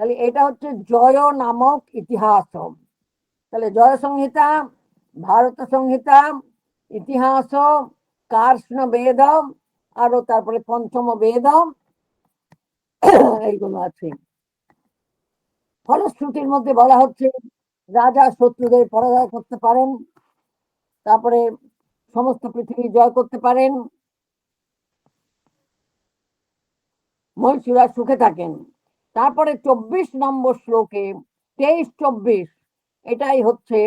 তাহলে এটা হচ্ছে জয় নামক ইতিহাস। তাহলে জয় সংহিতা, ভারত সংহিতা, ইতিহাস, কার্ষ্ণ বেদ, আরো তারপরে পঞ্চম বেদ, এইগুলো আছে। ফলশ্রুতির মধ্যে বলা হচ্ছে রাজা শত্রুদের পরাজয় করতে পারেন, তারপরে সমস্ত পৃথিবী জয় করতে পারেন, মহীশূরা সুখে থাকেন। তারপরে 24 নম্বর শ্লোকে 23-24, এটাই হচ্ছে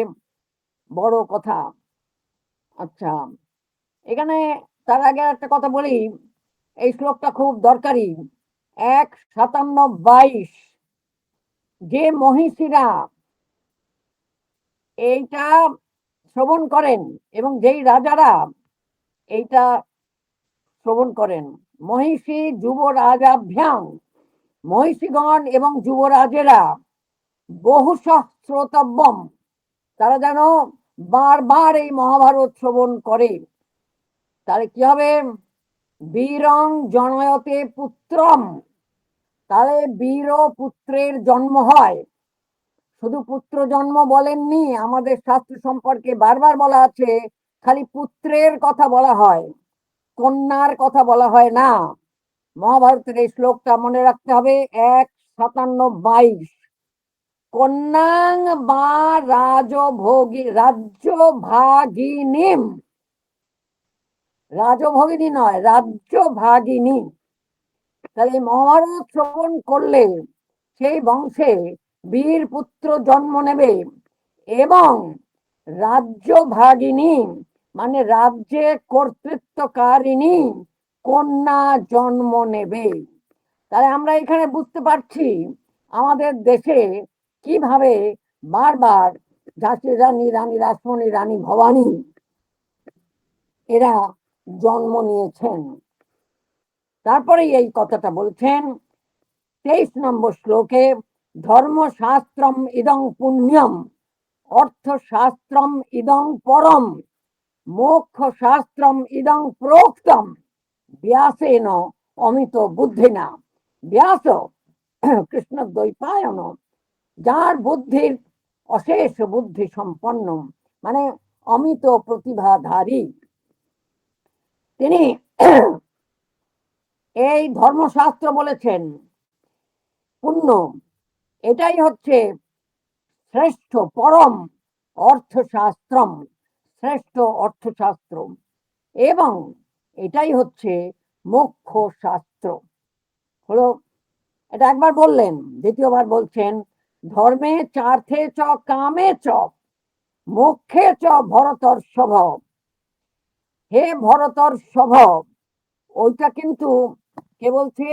বড় কথা। আচ্ছা, এখানে তার আগে একটা কথা বলি, এই শ্লোকটা খুব দরকারি। 1:57-22, যে মহিষীরা এইটা শ্রবণ করেন এবং যেই রাজারা এইটা শ্রবণ করেন, মহিষী যুবরাজাভ্যাং, মহিষীগণ এবং যুবরাজেরা বহু শ্রোতব্যম, তারা যেন বারবার এই মহাভারত শ্রবণ করে। তাহলে কি হবে? বীরং জনয়তে পুত্রম, তাহলে বীর পুত্রের জন্ম হয়। শুধু পুত্র জন্ম বলেননি, আমাদের শাস্ত্র সম্পর্কে বারবার বলা আছে খালি পুত্রের কথা বলা হয়, কন্যার কথা বলা হয় না। মহাভারতের এই শ্লোকটা মনে রাখতে হবে। 1:57-22, কন্যাং বা রাজ্যভাগিনীম, রাজভগিনী নয়, রাজ্যভাগিনী। তাহলে মহাভারত শ্রবণ করলে সেই বংশে বীর পুত্র জন্ম নেবে এবং রাজ্যভাগিনী মানে রাজ্যে কর্তৃত্বকারিণী কন্যা জন্ম নেবে। তাহলে আমরা এখানে বুঝতে পারছি আমাদের দেশে কিভাবে বারবার ঝাঁসি রানী, রানী রাসমণি, রানী ভবানী এরা জন্ম নিয়েছেন। তারপরে এই কথাটা বলছেন 23 নম্বর শ্লোকে, ধর্মশাস্ত্রম ইদং পুণ্যম, অর্থশাস্ত্রম ইদং পরম, মোক্ষ শাস্ত্রম ইদং প্রোক্তম, ব্যাসেন অমিত বুদ্ধিনা। ব্যাস কৃষ্ণ দ্বৈপায়ন, যার বুদ্ধির অশেষ বুদ্ধি সম্পন্ন, মানে অমিত প্রতিভাধারী, তিনি এই ধর্মশাস্ত্র বলেছেন পুণ্য, এটাই হচ্ছে শ্রেষ্ঠ পরম অর্থশাস্ত্রম, শ্রেষ্ঠ অর্থশাস্ত্র, এবং এটাই হচ্ছে মোক্ষ শাস্ত্র। হলো, এটা একবার বললেন, দ্বিতীয়বার বলছেন ধর্মে চার্থে চ কামে চ মোক্ষে চ ভরতর্ষভ। হে ভরতর্ষভ, ওইটা কিন্তু কে বলছে?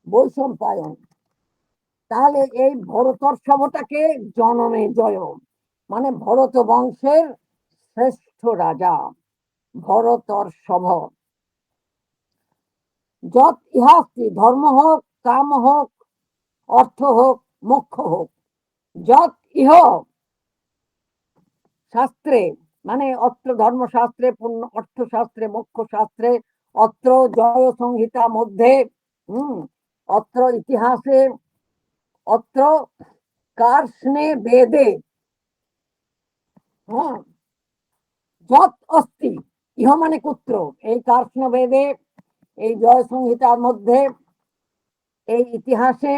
বৈশম্পায়ন। তাহলে এই ভরতর্ষভটাকে জনমে জয়, মানে ভরত বংশের শ্রেষ্ঠ রাজা ভরতর্ষভ। যত ইহাস্তি, ধর্ম হোক, কাম হোক, অর্থ হোক, মোক্ষ হোক, যত ইহ শাস্ত্রে, মানে অত্র ধর্মশাস্ত্রে, পুণ্য অর্থশাস্ত্রে, মোক্ষ শাস্ত্রে, অত্র জয় সংহিতা মধ্যে, অত্র ইতিহাসে, অত্র কার্ষ্ণে বেদে, যত অস্তি, ইহ মানে পুত্র, এই কার্ষ্ণ বেদে, এই জয় সংহিতার মধ্যে, এই ইতিহাসে,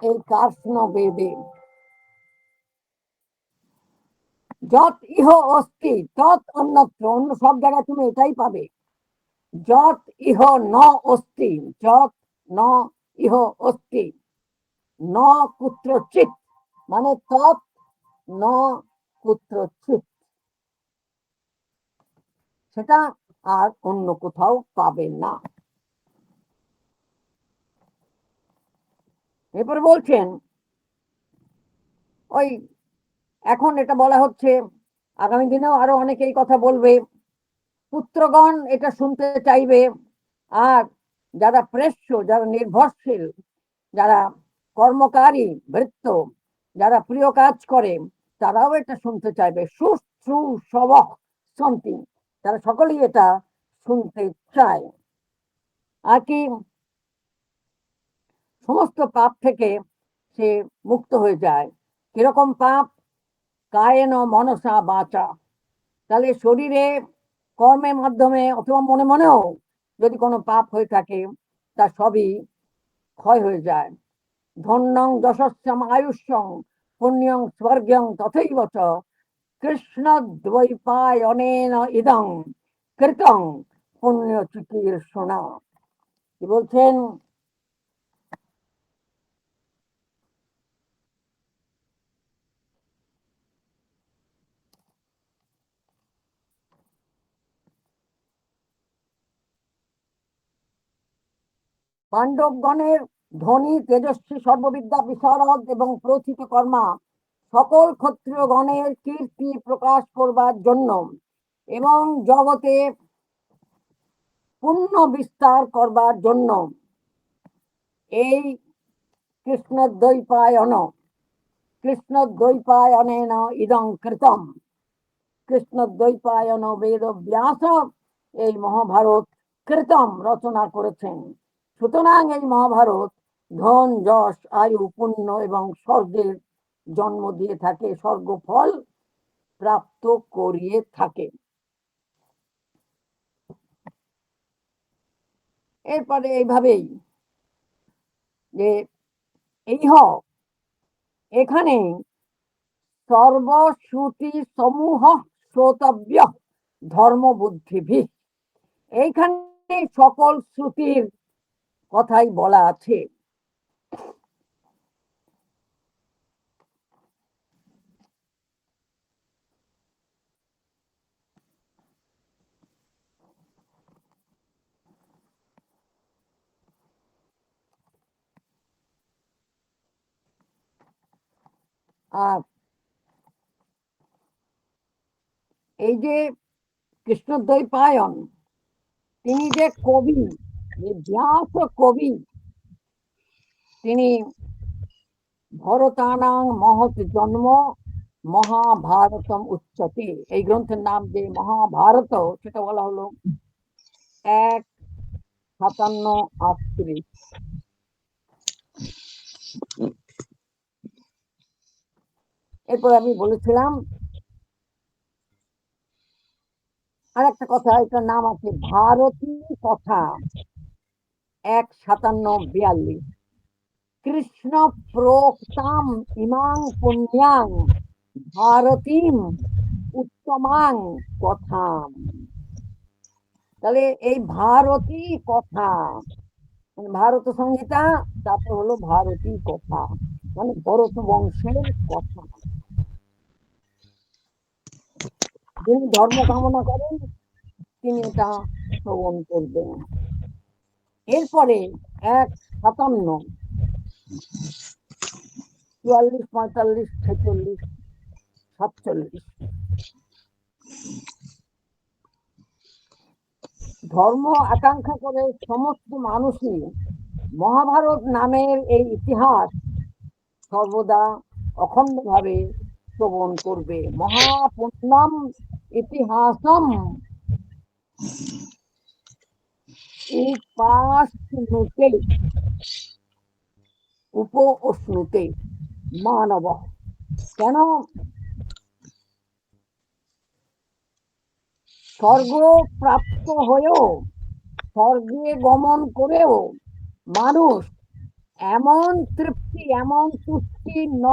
এই কার্ষ্ণ বেদে, যত ইহ অস্তি তৎ অন্যত্র, অন্য সব জায়গায় তুমি এটাই পাবে। যত ইহ ন অস্তি, যত ন ইহ অস্তি, ন কুত্রচিৎ, মানে তৎ ন কুত্রচিৎ, সেটা আর অন্য কোথাও পাবে না। এরপর বলছেন, ওই এখন এটা বলা হচ্ছে, আগামী দিনেও আরো অনেকে এই কথা বলবে, পুত্রগণ এটা শুনতে চাইবে, আর যারা প্রেষ্য, যারা নির্ভরশীল, যারা কর্মকারী ভৃত্য, যারা প্রিয় কাজ করে, তারাও এটা শুনতে চাইবে। সুশ্রুষবঃ সন্তি, তারা সকলেই এটা শুনতে চায়। আর কি সমস্ত পাপ থেকে সে মুক্ত হয়ে যায়। কিরকম পাপ? কায়েন মনসা বাচা। তাহলে শরীরে কর্মের মাধ্যমে অথবা মনে মনেও যদি কোনো পাপ হয়ে থাকে তা সবই ক্ষয় হয়ে যায়। ধন্যং যশস্যম আয়ুষ্যং পুণ্যং স্বর্গং তথৈব চ কৃষ্ণ দ্বৈপায়নেন ইদং কৃতং পুণ্য চিকীর্ষণা। কি বলছেন? পাণ্ডবগণের ধনী তেজস্বী সর্ববিদ্যা বিশারদ এবং প্রথিত কর্মা সকল ক্ষত্রিয়গণের কীর্তি প্রকাশ করবার জন্য এবং জগতে পুণ্য বিস্তার করবার জন্য এই কৃষ্ণদ্বৈপায়নেন ইদং কৃতম। কৃষ্ণদ্বৈপায়ন বেদব্যাস এই মহাভারত কৃতম রচনা করেছেন। সুতরাং এই মহাভারত ধন যশ আয়ু পুণ্য এবং স্বর্গের জন্ম দিয়ে থাকে, স্বর্গ ফল প্রাপ্ত করিয়ে থাকে। এরপরে এইভাবেই যে এই এখানে সর্বশ্রুতি সমূহ শ্রোতব্য ধর্ম বুদ্ধিভি। এইখানে সকল শ্রুতির কথাই বলা আছে। আর এই যে কৃষ্ণদ্বৈপায়ন তিনি যে কবি, ব্যাস কবি, তিনি ভরতানাং মহৎ জন্ম মহাভারতম উচ্চতে। এই গ্রন্থের নাম যে মহাভারত, সেটা বলা হলো 1:57-38। এরপর আমি বলেছিলাম আর একটা কথা, এটার নাম আছে ভারতী কথা 1:57-42। কৃষ্ণ প্রোক্তাম ইমাং পুণ্যাং ভারতীম উত্তমাং কথাম। তাহলে এই ভারতী কথা মানে ভারত সংহিতা, তারপর হলো ভারতী কথা, মানে ভরত বংশের কথা। যিনি ধর্ম কামনা করেন তিনি এটা শ্রবণ করবেন। এরপরে 1:57, 44, 45, 46, 47 ধর্ম আকাঙ্ক্ষা করে সমস্ত মানুষই মহাভারত নামের এই ইতিহাস সর্বদা অখণ্ডভাবে শ্রবণ করবে। মহাপুণ্যম ইতিহাসম উপাসনুতে উপোষ্ণুতে মানব। কেন? স্বর্গ প্রাপ্ত হয়েও, স্বর্গে গমন করেও মানুষ এমন তৃপ্তি, এমন তুষ্টি ন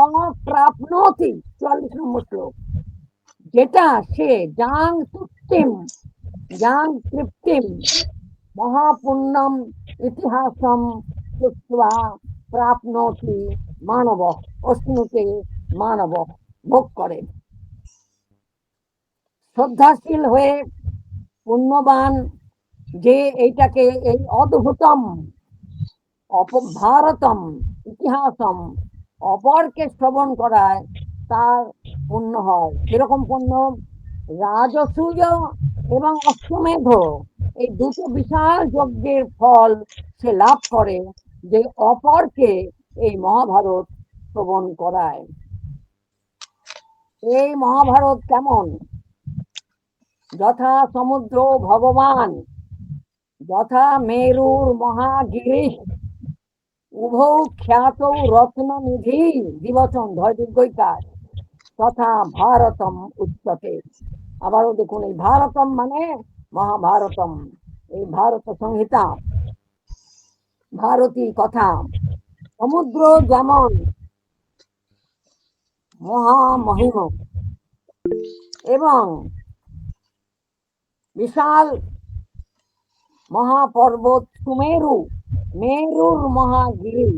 প্রাপ্নতি, 44 নম্বর শ্লোক, যেটা সে যাং তৃপ্তিম মহাপুণ্যম ইতিহাসম শ্রুত্বা প্রাপ্নতি মানব অশ্নুতে মানব, ভোগ করে। শ্রদ্ধাশীল হয়ে পুণ্যবান যে এইটাকে, এই অদ্ভুতম ভারতম ইতিহাসম অপরকে শ্রবণ করায় তার পুণ্য হয়। কিরকম পুণ্য? রাজসূয় এবং অশ্বমেধ এই দুটো বিশাল যজ্ঞের ফল সে লাভ করে যে অপরকে এই মহাভারত শ্রবণ করায়। এই মহাভারত কেমন? যথা সমুদ্র ভগবান যথা মেরুর মহাগিরি উভৌ খ্যাত রত্ননিধি, দ্বিবচন ধয় দীর্ঘইকার, তথা ভারতম উচ্চতে। আবারও দেখুন, এই ভারতম মানে মহাভারতম, এই ভারত সংহিতা, ভারতী কথা। সমুদ্র যেমন মহামহিম এবং বিশাল মহাপর্বত সুমেরু, মেরুর মহাগিরি,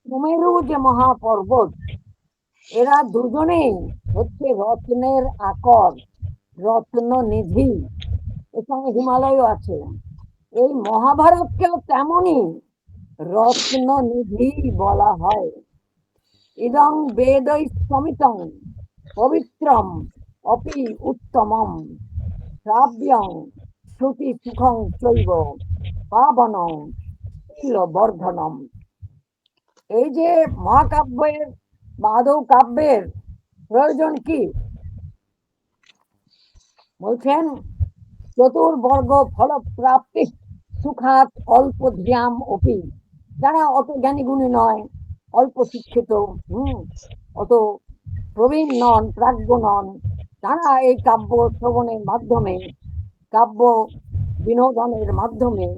সুমেরু যে মহাপর্বত, এরা দুজনেই হচ্ছে রত্নের আকর, রত্ন নিধি। এর সঙ্গে হিমালয়ও আছে। এই মহাভারতকেও তেমনই রত্ন নিধি বলা হয়। ইদং বেদৈ সমিতং পবিত্রম অপি উত্তমম শ্রাব্যং শ্রুতি সুখং চৈব পাবনং শীল বর্ধনম। এই যে মহাকাব্যের বা আদৌ কাব্যের প্রয়োজন কি? বলছেন চতুর্বর্গ ফলপ্রাপ্তি সুখাত অল্প ধ্যাম অপি। যারা অত জ্ঞানী গুণী নয়, অল্প শিক্ষিত, অত প্রবীণ নন, প্রাজ্ঞ নন, তারা এই কাব্য শ্রবণের মাধ্যমে, কাব্য বিনোদনের মাধ্যমে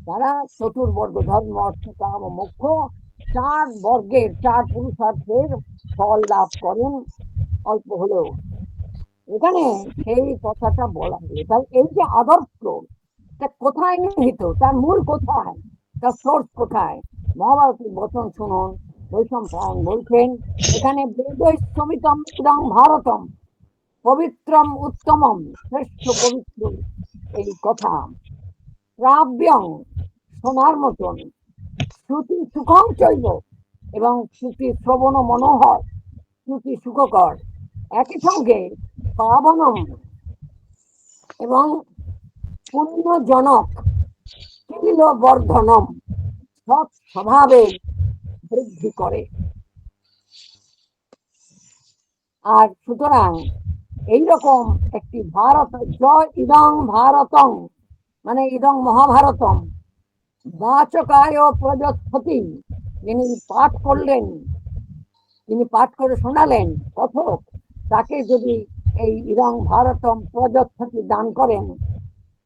তারা চতুর্বর্গ ধর্ম, অর্থ, কাম ও মোক্ষ, চার বর্গের, চার পুরুষার্থের ফল লাভ করেন অল্প হলেও। এখানে সেই কথাটা বলা হলো। তাই এই যে আদর্শ, তা কোথায় নিহিত, তার মূল কোথায়, তার সোর্স কোথায়? মহাভারতের বচন শুনুন। বৈশম্পায়ন বলছেন এখানে বেদৈস্তমিতম ইদং ভারতম পবিত্রম উত্তমম, শ্রেষ্ঠ পবিত্র এই কথা, শ্রাব্যং শোনার মতন, শ্রুতি সুখং চৈব এবং শ্রুতি শ্রবণ মনোহর, শ্রুতি সুখকর, একই সঙ্গে পাবনম এবং পুণ্যজনক, শীল বর্ধনম সৎ স্বভাবে বৃদ্ধি করে। আর সুতরাং এইরকম একটি ভারত, জয় ইদং ভারতং মানে ইদং মহাভারতম, বাচকায় প্রযচ্ছতি, যিনি পাঠ করলেন, যিনি পাঠ করে শোনালেন কথক, তাকে যদি এই ইদং ভারতম প্রযচ্ছতি দান করেন,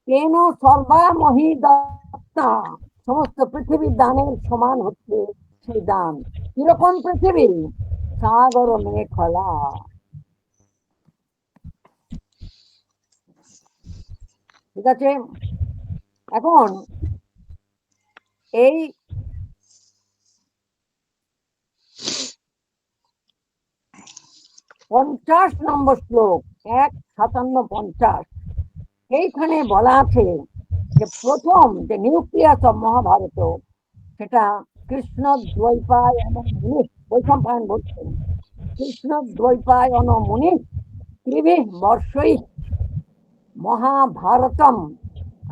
কেন সর্বামহি দত্তা, সমস্ত পৃথিবীর দানের সমান হচ্ছে সেই দান। কিরকম পৃথিবী? সাগর মেখলা। ঠিক আছে, এখন এই 50 নম্বর শ্লোক, 1:57-50, এইখানে বলা আছে যে প্রথম যে নিউক্লিয়াস অফ মহাভারত, সেটা কৃষ্ণ দ্বৈপায়ন মুনি, বৈশম্পায়ন বলছেন, কৃষ্ণ দ্বৈপায়ন মুনি ত্রিভিঃ বর্ষৈ মহাভারতম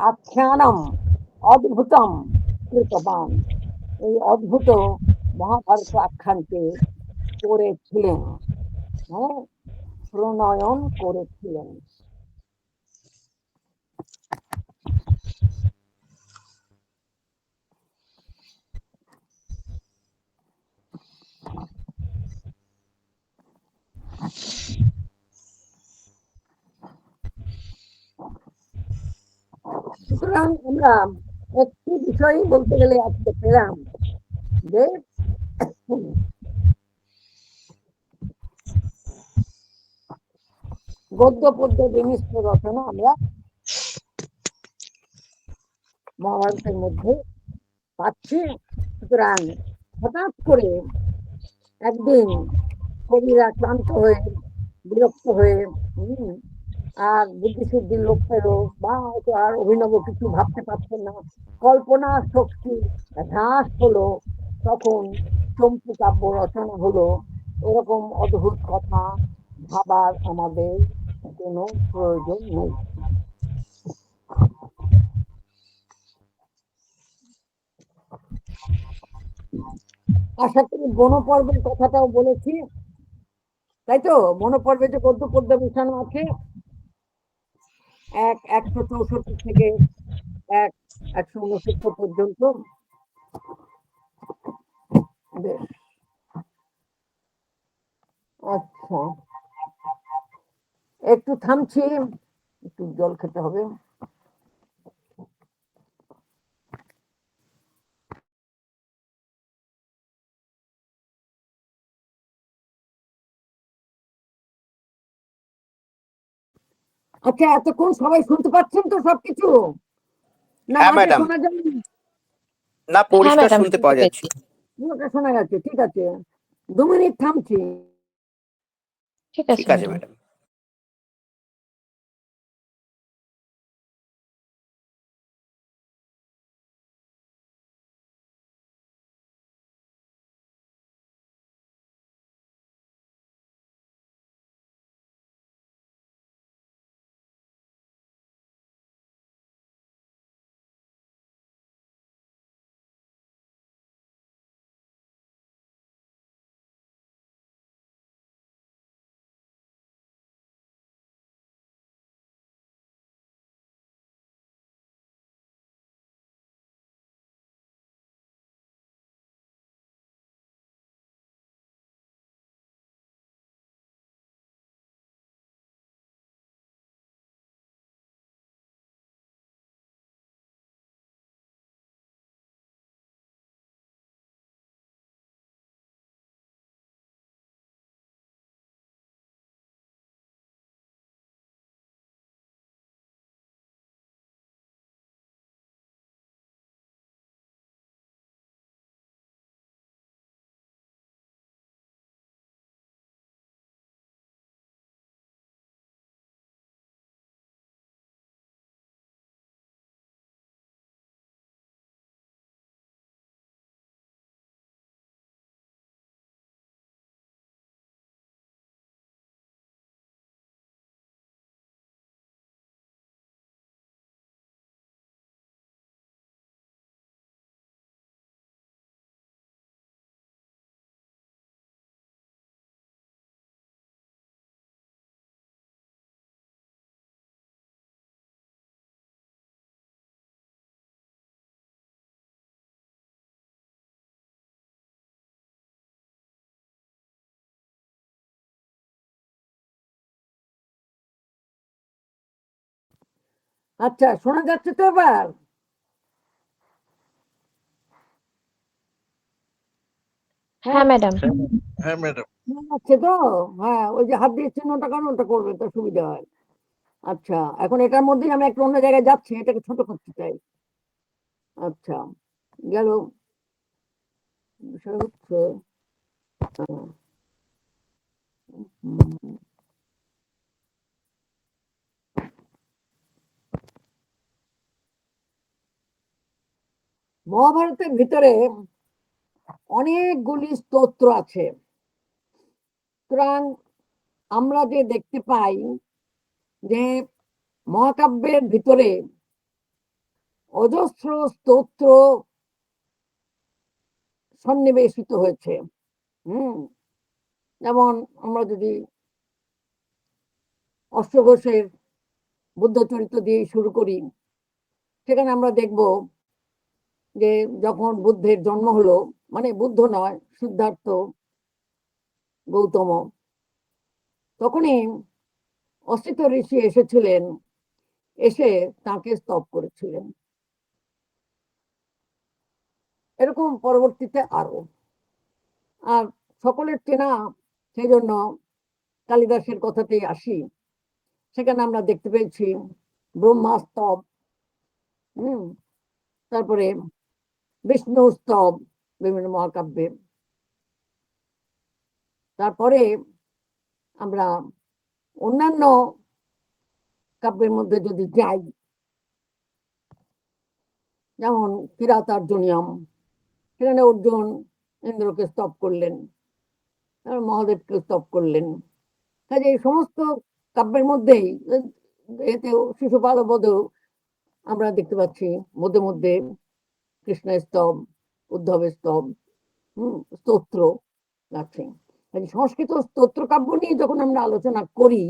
আখ্যানম অদ্ভুতম কৃতবান। এই অদ্ভুত মহাভারত আখ্যানকে করেছিলেন, প্রণয়ন করেছিলেন। সুতরাং আমরা একটি বিষয় বলতে গেলে আজকে পেলাম যে গদ্য পদ্য বিমিশ্র রচনা আমরা মহাভারতের মধ্যে পাচ্ছি। সুতরাং হঠাৎ করে একদিন কবিরা ক্লান্ত হয়ে, বিরক্ত হয়ে, আর বুদ্ধিসিদ্ধির লোক পেলো, বা হয়তো আর অভিনব কিছু ভাবতে পারছেন না, কল্পনা শক্তি হ্রাস হলো, তখন চম্পু কাব্য রচনা হলো। এরকম অদ্ভুত কথা ভাবার আমাদের কোনো প্রয়োজন নেই। আশা করি বনপর্বের কথাটাও বলেছি, তাই তো? বনপর্বে যে গদ্য পদ্য মিশানো আছে, 164 থেকে 169 পর্যন্ত। বেশ, আচ্ছা একটু থামছি, একটু জল খেতে হবে। আচ্ছা, এতক্ষণ সবাই শুনতে পাচ্ছেন তো সবকিছু, না হ্যাঁ মাঝে ম্যাডাম, শোনা যায়নি? না হ্যাঁ পরিষ্কার ম্যাডাম, শুনতে শুনতে পাওয়া যাচ্ছে। পেয়েছি। পুরোটা শোনা গেছে, ঠিক আছে। 2 মিনিট থামছি। ঠিক ঠিক আছে আছে ম্যাডাম। ম্যাডাম। আচ্ছা, শোনা যাচ্ছে তো এবার? হ্যাঁ ম্যাডাম। হ্যাঁ ম্যাডাম। শোনা যাচ্ছে তো? হ্যাঁ, ওই যে হাত দিয়ে চিহ্নটা কেন ওটা করবে, তো সুবিধা হয়। আচ্ছা, এখন এটার মধ্যেই আমি একটু অন্য জায়গায় যাচ্ছি, এটাকে ছোট করতে চাই। আচ্ছা, গেল। বিষয় হচ্ছে উম, মহাভারতের ভিতরে অনেকগুলি স্তোত্র আছে। সুতরাং আমরা যে দেখতে পাই যে মহাকাব্যের ভিতরে অজস্র স্তোত্র সন্নিবেশিত হয়েছে। যেমন আমরা যদি অশ্বঘোষের বুদ্ধচরিত্র দিয়ে শুরু করি, সেখানে আমরা দেখব যে যখন বুদ্ধের জন্ম হলো, মানে বুদ্ধ নয়, সিদ্ধার্থ গৌতম, তখনই অসিত ঋষি এসেছিলেন, এসে তাকে স্তব করেছিলেন। এরকম পরবর্তীতে আরো, আর সকলের চেনা, সেই জন্য কালিদাসের কথাতেই আসি, সেখানে আমরা দেখতে পেয়েছি ব্রহ্মাস্তব, তারপরে বিষ্ণু স্তব বিভিন্ন মহাকাব্যে। তারপরে আমরা অন্যান্য কাব্যের মধ্যে যদি যাই, যেমন কিরাতার্জুনিয়ম, সেখানে অর্জুন ইন্দ্রকে স্তব করলেন, মহাদেবকে স্তব করলেন। কাজে এই সমস্ত কাব্যের মধ্যেই এতেও শিশুপাল বধেও আমরা দেখতে পাচ্ছি মধ্যে মধ্যে কৃষ্ণের স্তব, উদ্ধবের স্তব, স্তোত্র আছে। সংস্কৃত স্তোত্র কাব্য নিয়ে যখন আমরা আলোচনা করি,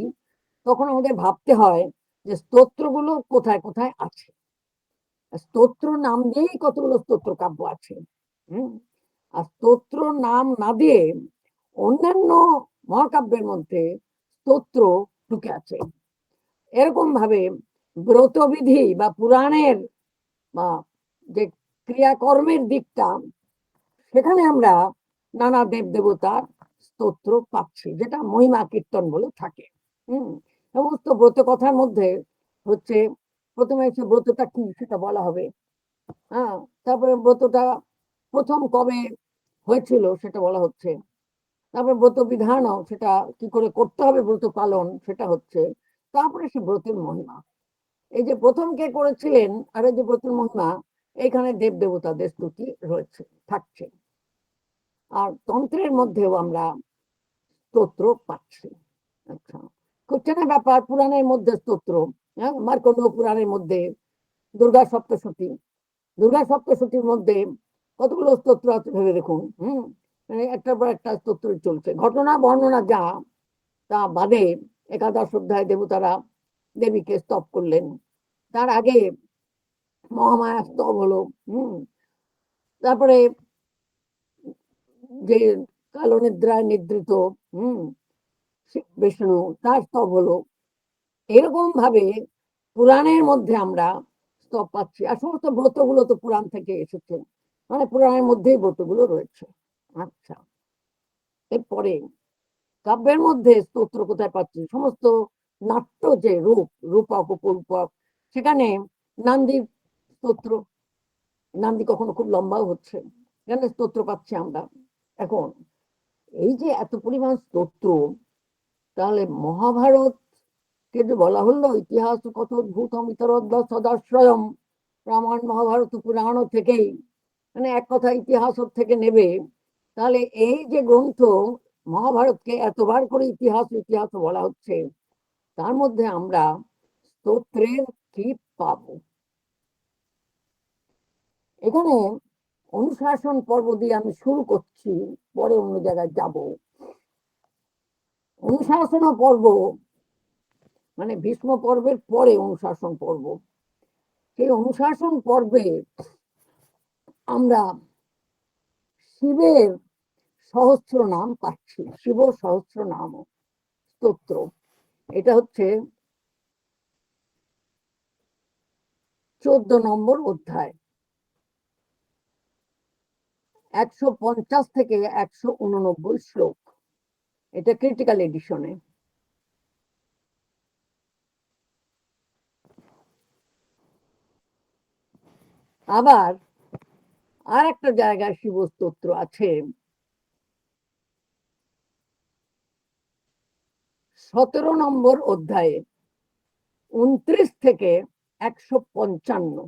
তখন আমাদের ভাবতে হয় যে স্তোত্রগুলো কোথায় কোথায় আছে। স্তোত্র নাম দিয়েই কতগুলো স্তোত্র কাব্য আছে। আর স্তোত্র নাম না দিয়ে অন্যান্য মহাকাব্যের মধ্যে স্তোত্র ঢুকে আছে। এরকম ভাবে ব্রতবিধি বা পুরাণের বা যে ক্রিয়াকর্মের দিকটা, সেখানে আমরা নানা দেব দেবতার স্তোত্র পাচ্ছি, যেটা মহিমা কীর্তন বলে থাকে। সমস্ত ব্রত কথার মধ্যে হচ্ছে প্রথমে হচ্ছে ব্রতটা কি সেটা বলা হবে, হ্যাঁ, তারপরে ব্রতটা প্রথম কবে হয়েছিল সেটা বলা হচ্ছে, তারপরে ব্রত বিধানও, সেটা কি করে করতে হবে ব্রত পালন সেটা হচ্ছে, তারপরে সে ব্রতের মহিমা। এই যে প্রথম কে করেছিলেন আর এই যে ব্রতের মহিমা, এইখানে দেব দেবতাদের স্তুতি রয়েছে, থাকছে। আর তন্ত্রের মধ্যেও আমরা স্তোত্র পাচ্ছি। আচ্ছা, খুব চেনা ব্যাপার, পুরাণের মধ্যে স্তোত্র, হ্যাঁ, মার্কণ্ড পুরাণের মধ্যে দুর্গা সপ্তশতী, দুর্গা সপ্তশতীর মধ্যে কতগুলো স্তোত্র আছে ভেবে দেখুন। মানে একটার পর একটা স্তোত্র চলছে, ঘটনা বর্ণনা যা, তা বাদে একাদশ অধ্যায় দেবতারা দেবীকে স্তব করলেন, তার আগে মহামায়া স্তব হলো। তারপরে যে কালো নিদ্রায় নিদ্রিত বিষ্ণু, তার স্তব হলো। এরকম ভাবে পুরাণের মধ্যে আমরা স্তব পাচ্ছি। আর সমস্ত ব্রতগুলো তো পুরাণ থেকে এসেছে, মানে পুরাণের মধ্যেই ব্রতগুলো রয়েছে। আচ্ছা, এরপরে কাব্যের মধ্যে স্তোত্র কোথায় পাচ্ছি? সমস্ত নাট্য যে রূপক উপরূপক, সেখানে নান্দির স্তোত্র, নান্দি কখনো খুব লম্বাও হচ্ছে, এখানে স্তোত্র পাচ্ছি আমরা। এখন এই যে এত পরিমাণ স্তোত্র, তাহলে মহাভারত কে যে বলা হলো ইতিহাস কত ভূতম ইতরদ্দ সদাশ্রয়ম, রামায়ণ মহাভারত পুরাণ থেকেই, মানে এক কথা ইতিহাস থেকে নেবে, তাহলে এই যে গ্রন্থ মহাভারতকে এতবার করে ইতিহাস ইতিহাস বলা হচ্ছে, তার মধ্যে আমরা স্তোত্রের কি পাবো? এখানে অনুশাসন পর্ব দিয়ে আমি শুরু করছি, পরে অন্য জায়গায় যাব। অনুশাসন পর্ব মানে ভীষ্ম পর্বের পরে অনুশাসন পর্ব। সেই অনুশাসন পর্বে আমরা শিবের সহস্র নাম পাচ্ছি, শিব সহস্র নাম স্তোত্র। এটা হচ্ছে 14 নম্বর অধ্যায়, 150 থেকে 189 শ্লোক। এটা ক্রিটিক্যাল এডিশনে। আবার আর একটা জায়গায় শিব স্তোত্র আছে, 17 নম্বর অধ্যায়ে 29 থেকে 155।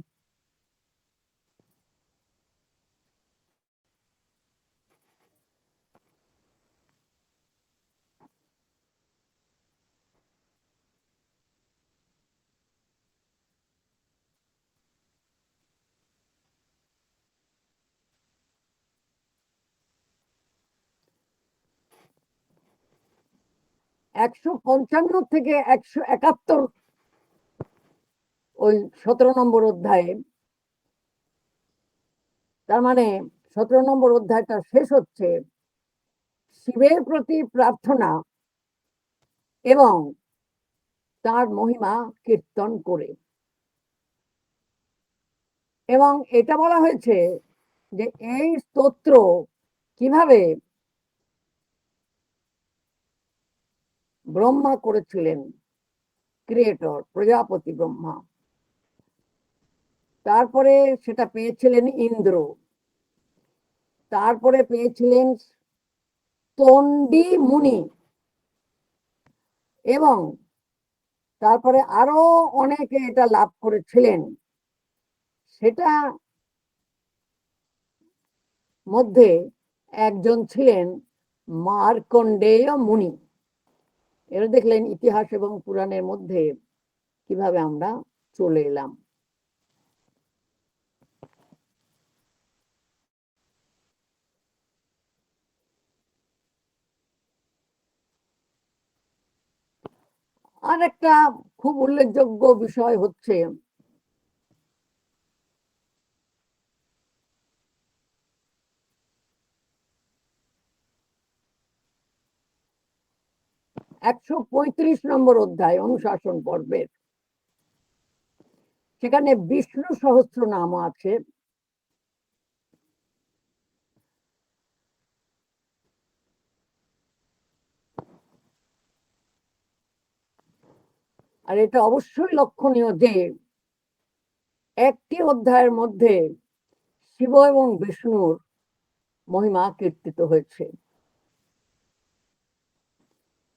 একশো 55 থেকে 171 ওই 17 নম্বর অধ্যায়ে, তার মানে 17 নম্বর অধ্যায়টা শেষ হচ্ছে শিবের প্রতি প্রার্থনা এবং তার মহিমা কীর্তন করে। এবং এটা বলা হয়েছে যে এই স্তোত্র কিভাবে ব্রহ্মা করেছিলেন, ক্রিয়েটর প্রজাপতি ব্রহ্মা, তারপরে সেটা পেয়েছিলেন ইন্দ্র, তারপরে পেয়েছিলেন তন্ডী মুনি, এবং তারপরে আরো অনেকে এটা লাভ করেছিলেন। সেটা মধ্যে একজন ছিলেন মার্কণ্ডেয় মুনি। এরা দেখলেন ইতিহাস এবং পুরাণের মধ্যে কিভাবে আমরা চলে এলাম। আর একটা খুব উল্লেখযোগ্য বিষয় হচ্ছে 135 নম্বর অধ্যায় অনুশাসন পর্বের, সেখানে বিষ্ণু সহস্র নাম আছে। আর এটা অবশ্যই লক্ষণীয় যে একটি অধ্যায়ের মধ্যে শিব এবং বিষ্ণুর মহিমা কীর্তিত হয়েছে,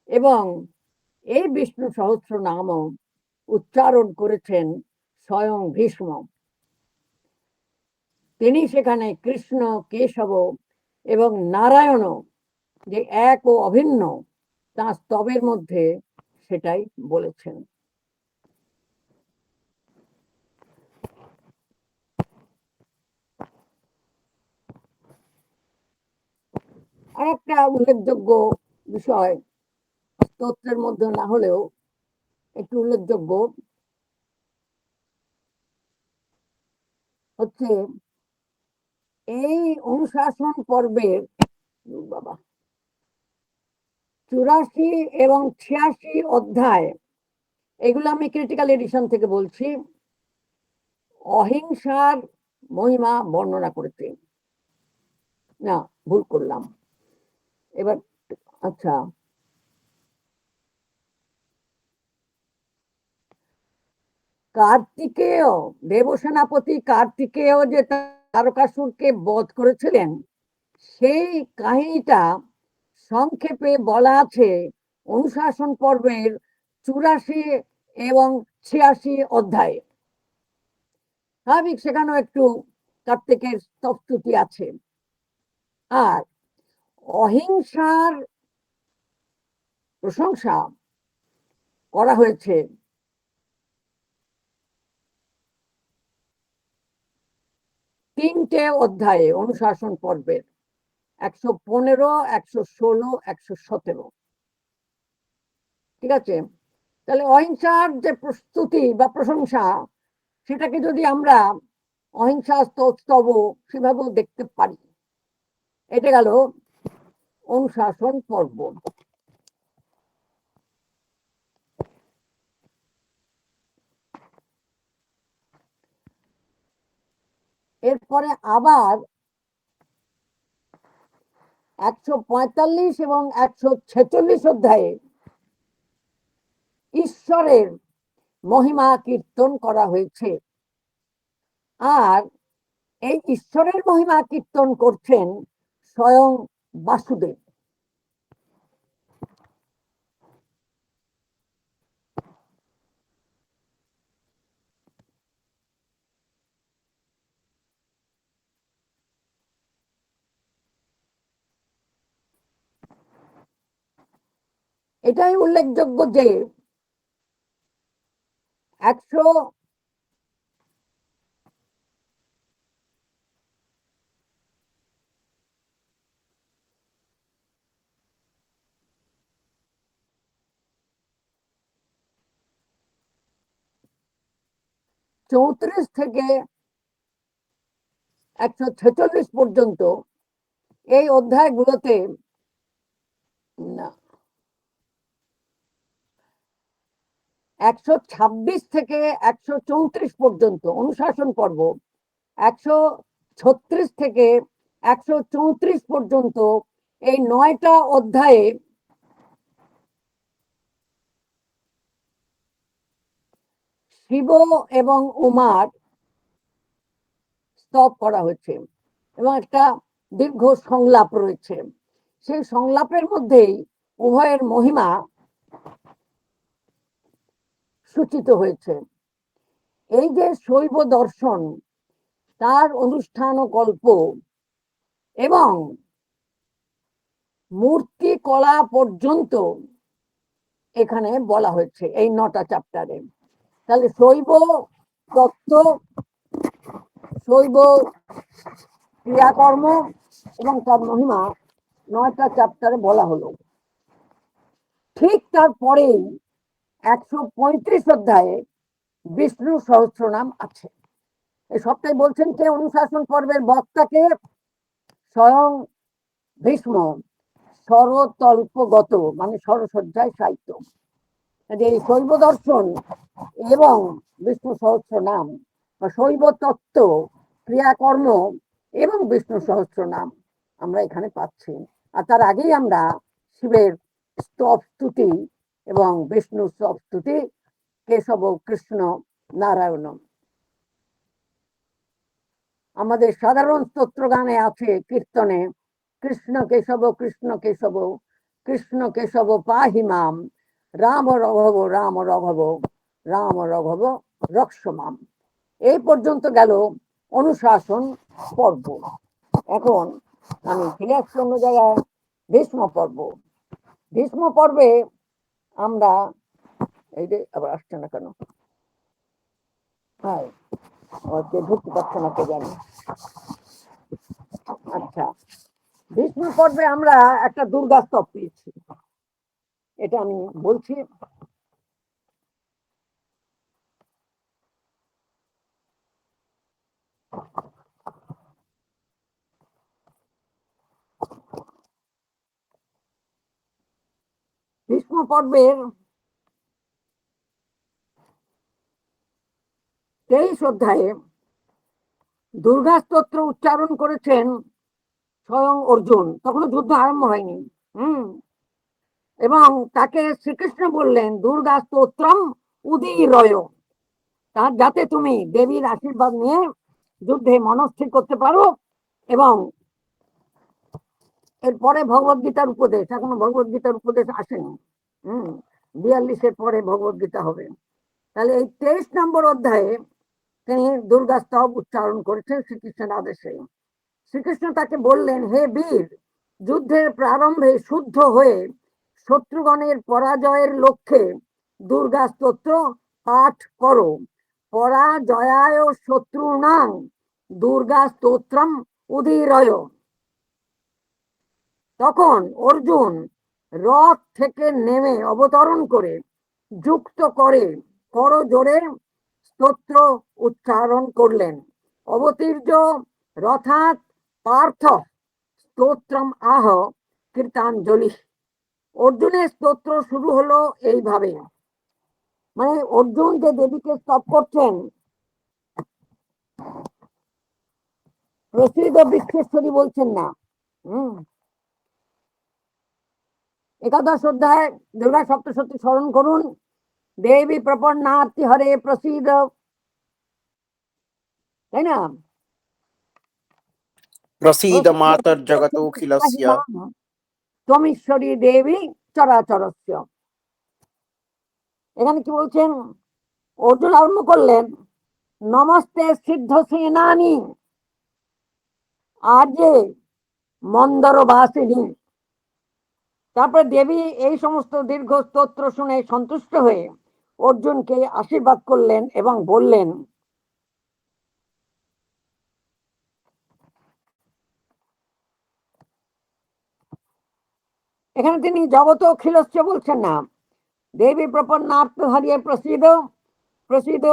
এবং এই বিষ্ণু সহস্র নাম উচ্চারণ করেছেন স্বয়ং ভীষ্ম। তিনি সেখানে কৃষ্ণ, কেশব এবং নারায়ণ যে এক ও অভিন্ন তাঁর স্তবের মধ্যে সেটাই বলেছেন। আর একটা উল্লেখযোগ্য বিষয়, স্তোত্রের মধ্যে না হলেও একটু উল্লেখযোগ্য, হচ্ছে এই অনুশাসন পর্বের বাবা 84 এবং 86 অধ্যায়, এগুলো আমি ক্রিটিক্যাল এডিশন থেকে বলছি, অহিংসার মহিমা বর্ণনা করেছে। না, ভুল করলাম এবার। আচ্ছা, কার্তিকেয়, দেবসেনাপতি কার্তিকেয় যে তারকাসুরকে বধ করেছিলেন, সেই কাহিনীটা সংক্ষেপে বলা আছে অনুশাসন পর্বের 84 এবং 86 অধ্যায়ে। স্বাভাবিক, সেখানেও একটু কার্তিকের স্তবস্তুতি আছে। আর অহিংসার প্রশংসা করা হয়েছে 3টে অধ্যায়ে অনুশাসন পর্বের, 115, 116, 117। ঠিক আছে, তাহলে অহিংসার যে প্রস্তুতি বা প্রশংসা, সেটাকে যদি আমরা অহিংসা স্তব সেভাবেও দেখতে পারি। এটা গেল অনুশাসন পর্ব। এরপরে আবার 145 এবং 146 অধ্যায়ে ঈশ্বরের মহিমা কীর্তন করা হয়েছে। আর এই ঈশ্বরের মহিমা কীর্তন করছেন স্বয়ং বাসুদেব। এটাই উল্লেখযোগ্য যে 134 থেকে 146 পর্যন্ত এই অধ্যায়গুলোতে, না, 126 থেকে 134 পর্যন্ত অনুশাসন পর্ব, 136 থেকে 134 পর্যন্ত এই 9টা অধ্যায়ে শিব এবং উমার স্তব করা হয়েছে, এবং একটা দীর্ঘ সংলাপ রয়েছে। সেই সংলাপের মধ্যেই উভয়ের মহিমা সূচিত হয়েছে। এই যে শৈব দর্শন, তার অনুষ্ঠান ও গল্প এবং মূর্তি কলা পর্যন্ত এখানে বলা হয়েছে এই 9টা চ্যাপ্টারে। তাহলে শৈব তত্ত্ব, শৈব ক্রিয়াকর্ম এবং তার মহিমা 9টা চ্যাপ্টারে বলা হলো। ঠিক তারপরেই 135 অধ্যায়ে বিষ্ণু সহস্রনাম আছে। এই সবটাই বলছেন কে? অনুশাসন পর্বের বক্তাকে স্বয়ং ভীষ্ম স্বরতল্পগত মানে স্বরসজ্জায় সাহিত্য। এই শৈব দর্শন এবং বিষ্ণু সহস্র নাম বা শৈব তত্ত্ব, ক্রিয়াকর্ম এবং বিষ্ণু সহস্র নাম আমরা এখানে পাচ্ছি। আর তার আগেই আমরা শিবের স্তব স্তুতি এবং বিষ্ণু স্তব স্তুতি, কেশব কৃষ্ণ নারায়ণ। আমাদের সাধারণ স্তোত্র গানে আছে, কীর্তনে কৃষ্ণ কেশব কৃষ্ণ কেশব কৃষ্ণ কেশব পাহি মাম, রাম রঘব রাম রঘব রাম রঘব রক্ষমাম। এই পর্যন্ত গেল অনুশাসন পর্ব। এখন আমি ফিরে আসছি অন্য জায়গায়, ভীষ্ম পর্ব। ভীষ্ম পর্বে আমরা এই যে আবার আসছে না কেন, হ্যাঁ ঢুকতে পারছে না কে জানি। আচ্ছা, ভীষ্ম পর্বে আমরা একটা দুর্গা স্তব পেয়েছি, এটা আমি বলছি। ভীষ্ম পর্বের 23 অধ্যায়ে দুর্গা স্তোত্র উচ্চারণ করেছেন স্বয়ং অর্জুন, তখনও যুদ্ধ আরম্ভ হয়নি। এবং তাকে শ্রীকৃষ্ণ বললেন দুর্গা স্তোত্রম উদীরয়, তার যাতে তুমি দেবীর আশীর্বাদ নিয়ে যুদ্ধে মনস্থির করতে পারো। এবং এরপরে ভগবদ গীতার উপদেশ, এখনো ভগবদ গীতার উপদেশ আসেনি। 42-এর পরে ভগবদ গীতা হবে। তাহলে এই 23 নম্বর অধ্যায়ে তিনি দুর্গা স্তব উচ্চারণ করেছেন শ্রীকৃষ্ণের আদেশে। শ্রীকৃষ্ণ তাকে বললেন, হে বীর, যুদ্ধের প্রারম্ভে শুদ্ধ হয়ে শত্রুগণের পরাজয়ের লক্ষ্যে দুর্গা স্তোত্র পাঠ করো। পরাজয়ায় শত্রুনাং দুর্গা স্তোত্রম উদীরয়। তখন অর্জুন রথ থেকে নেমে অবতরণ করে যুক্ত করে করজোড়ে স্তোত্র উচ্চারণ করলেন। অবতীর্য রথাৎ পার্থ স্তোত্রম আহ কীর্তাঞ্জলি। অর্জুনের স্তোত্র শুরু হলো এইভাবে, মানে অর্জুন যে দেবীকে স্তব করছেন, প্রসিদ্ধ বিশ্বেশ্বরী বলছেন না। একাদশ অধ্যায় দুর্গা সপ্তশতী স্মরণ করুন। দেবী প্রপন্নার্তি হরে প্রসিদ্ধ, তাই না? প্রসীদ মাতর্জগতোখিলস্য ত্বমীশ্বরী দেবী চরাচরস্য। এখানে কি বলছেন? অর্জুন আরম্ভ করলেন নমস্তে সিদ্ধ সেনানি আজে মন্দরবাসিনী। তারপরে দেবী এই সমস্ত দীর্ঘ স্তোত্র শুনে সন্তুষ্ট হয়ে অর্জুনকে আশীর্বাদ করলেন এবং বললেন, এখানে তিনি জগত অখিলস্য বলছেন না, দেবী প্রপন্নার্থ হরিয়ে প্রসিদ্ধ প্রসিদ্ধ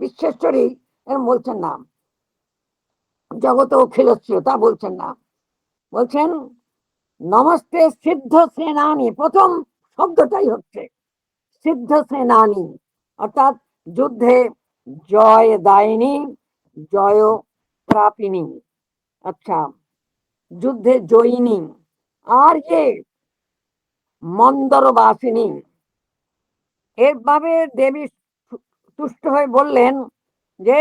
বিশ্বেশ্বরী এরকম বলছেন না, জগত অখিলস্য তা বলছেন না, বলছেন নমস্তে সিদ্ধ সেনানি। প্রথম শব্দটাই হচ্ছে সিদ্ধ সেনানি, অর্থাৎ যুদ্ধে জয় দায়িনী, জয় প্রাপিনী। আচ্ছা, যুদ্ধে জয়িনী। আর যে মন্দরবাসিনী, এভাবে দেবী তুষ্ট হয়ে বললেন যে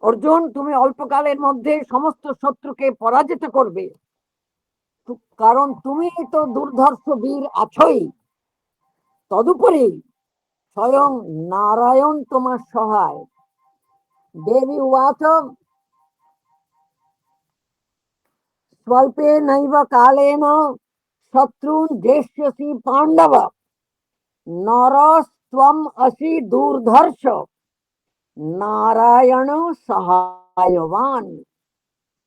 অর্জুন, তুমি অল্পকালের মধ্যে সমস্ত শত্রুকে পরাজিত করবে, কারণ তুমি তো দুর্ধর্ষ বীর আছোই, তদুপরি স্বয়ং নারায়ণ তোমার সহায়। দেবী উবাচ স্বল্পে নৈব কালেন শত্রুন যেষ্যসি পাণ্ডব, নরস্ত্বম আসি দুর্ধর্ষ নারায়ণ সহায়বান।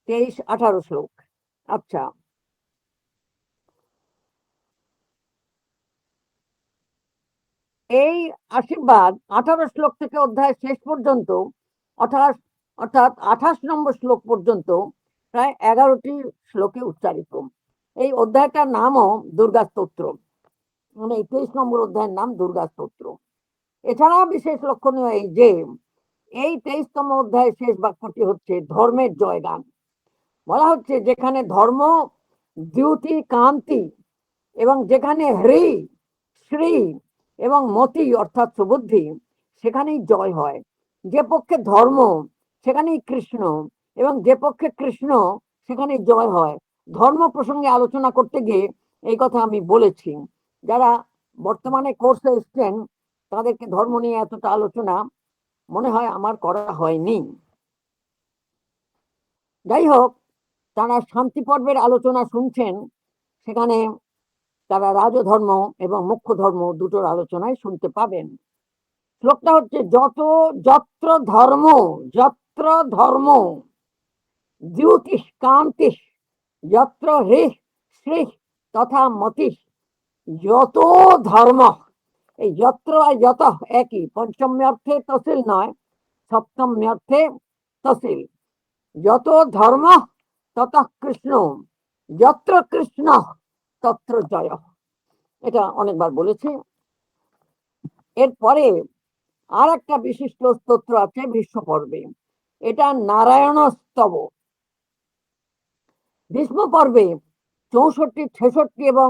23-18 শ্লোক। আচ্ছা, এই আশীর্বাদ 18 শ্লোক থেকে অধ্যায় শেষ পর্যন্ত, অর্থাৎ 28 নম্বর শ্লোক পর্যন্ত প্রায় 11টি শ্লোকে উচ্চারিত। এই অধ্যায়টার নামও দুর্গা স্তোত্র, মানে এই 23 নম্বর অধ্যায়ের নাম দুর্গা স্তোত্র। এছাড়া বিশেষ লক্ষণীয় এই যে এই 23তম অধ্যায়ের শেষ বাক্যটি হচ্ছে ধর্মের জয়গান। বলা হচ্ছে যেখানে ধর্ম, দ্যুতি, কান্তি এবং যেখানে হ্রি, শ্রী এবং মতি অর্থাৎ সুবুদ্ধি, সেখানেই জয় হয়। যে পক্ষে ধর্ম সেখানেই কৃষ্ণ, এবং যে পক্ষে কৃষ্ণ সেখানেই জয় হয়। ধর্ম প্রসঙ্গে আলোচনা করতে গিয়ে এই কথা আমি বলেছি। যারা বর্তমানে কোর্সে এসছেন তাদেরকে ধর্ম নিয়ে এতটা আলোচনা মনে হয় আমার করা হয়নি। যাই হোক, তারা শান্তি পর্বের আলোচনা শুনছেন, সেখানে তারা রাজধর্ম এবং মুখ্য ধর্ম দুটোর আলোচনায় শুনতে পাবেন। শ্লোকটা হচ্ছে যত্র ধর্ম, যত্র ধর্ম দ্যুতিঃ কান্তিঃ, যত্র হ্রিঃ শ্রীঃ তথা মতিঃ, যত ধর্ম। এই যত্র আর যত একই, পঞ্চমী অর্থে তসিল নয়, সপ্তমী অর্থে তসিল। যত ধর্ম তত কৃষ্ণ, যত্র কৃষ্ণ তত্র জয়। এটা অনেকবার বলেছি। এরপরে আর একটা বিশিষ্ট স্তোত্র আছে ভীষ্ম পর্বে, এটা নারায়ণ স্তব। ভীষ্ম পর্বে 64, 66 এবং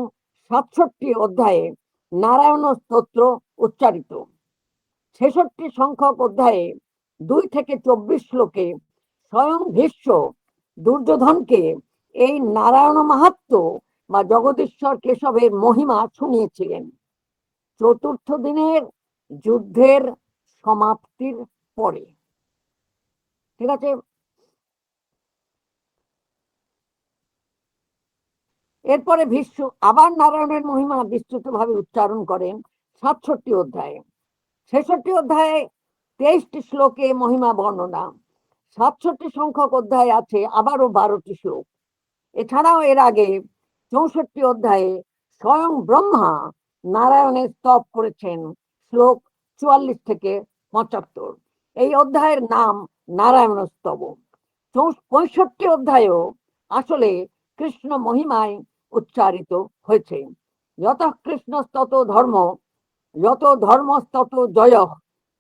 67 অধ্যায়ে নারায়ণ স্তোত্র উচ্চারিত। 66 সংখ্যক অধ্যায়ে 2 থেকে 24 শ্লোকে স্বয়ং ভীষ্ম দুর্যোধনকে এই নারায়ণ মাহাত্ম্য বা জগদীশ্বর কেশবের মহিমা শুনিয়েছিলেন চতুর্থ দিনের যুদ্ধের সমাপ্তির পরে। ঠিক আছে, এরপরে ভীষ্ম আবার নারায়ণের মহিমা বিস্তৃতভাবে উচ্চারণ করেন 67 অধ্যায়ে। 66 অধ্যায়ে 23টি শ্লোকে মহিমা বর্ণনা, 67 সংখ্যক অধ্যায় আছে আবারও 12টি শ্লোক। এছাড়াও এর আগে 64 অধ্যায়ে স্বয়ং ব্রহ্মা নারায়ণের স্তব করেছেন, শ্লোক 44 থেকে 75। এই অধ্যায়ের নাম নারায়ণ স্তব। 65 অধ্যায়েও আসলে কৃষ্ণ মহিমায় উচ্চারিত হয়েছে। যত কৃষ্ণ তত ধর্ম, যত ধর্ম তত জয়।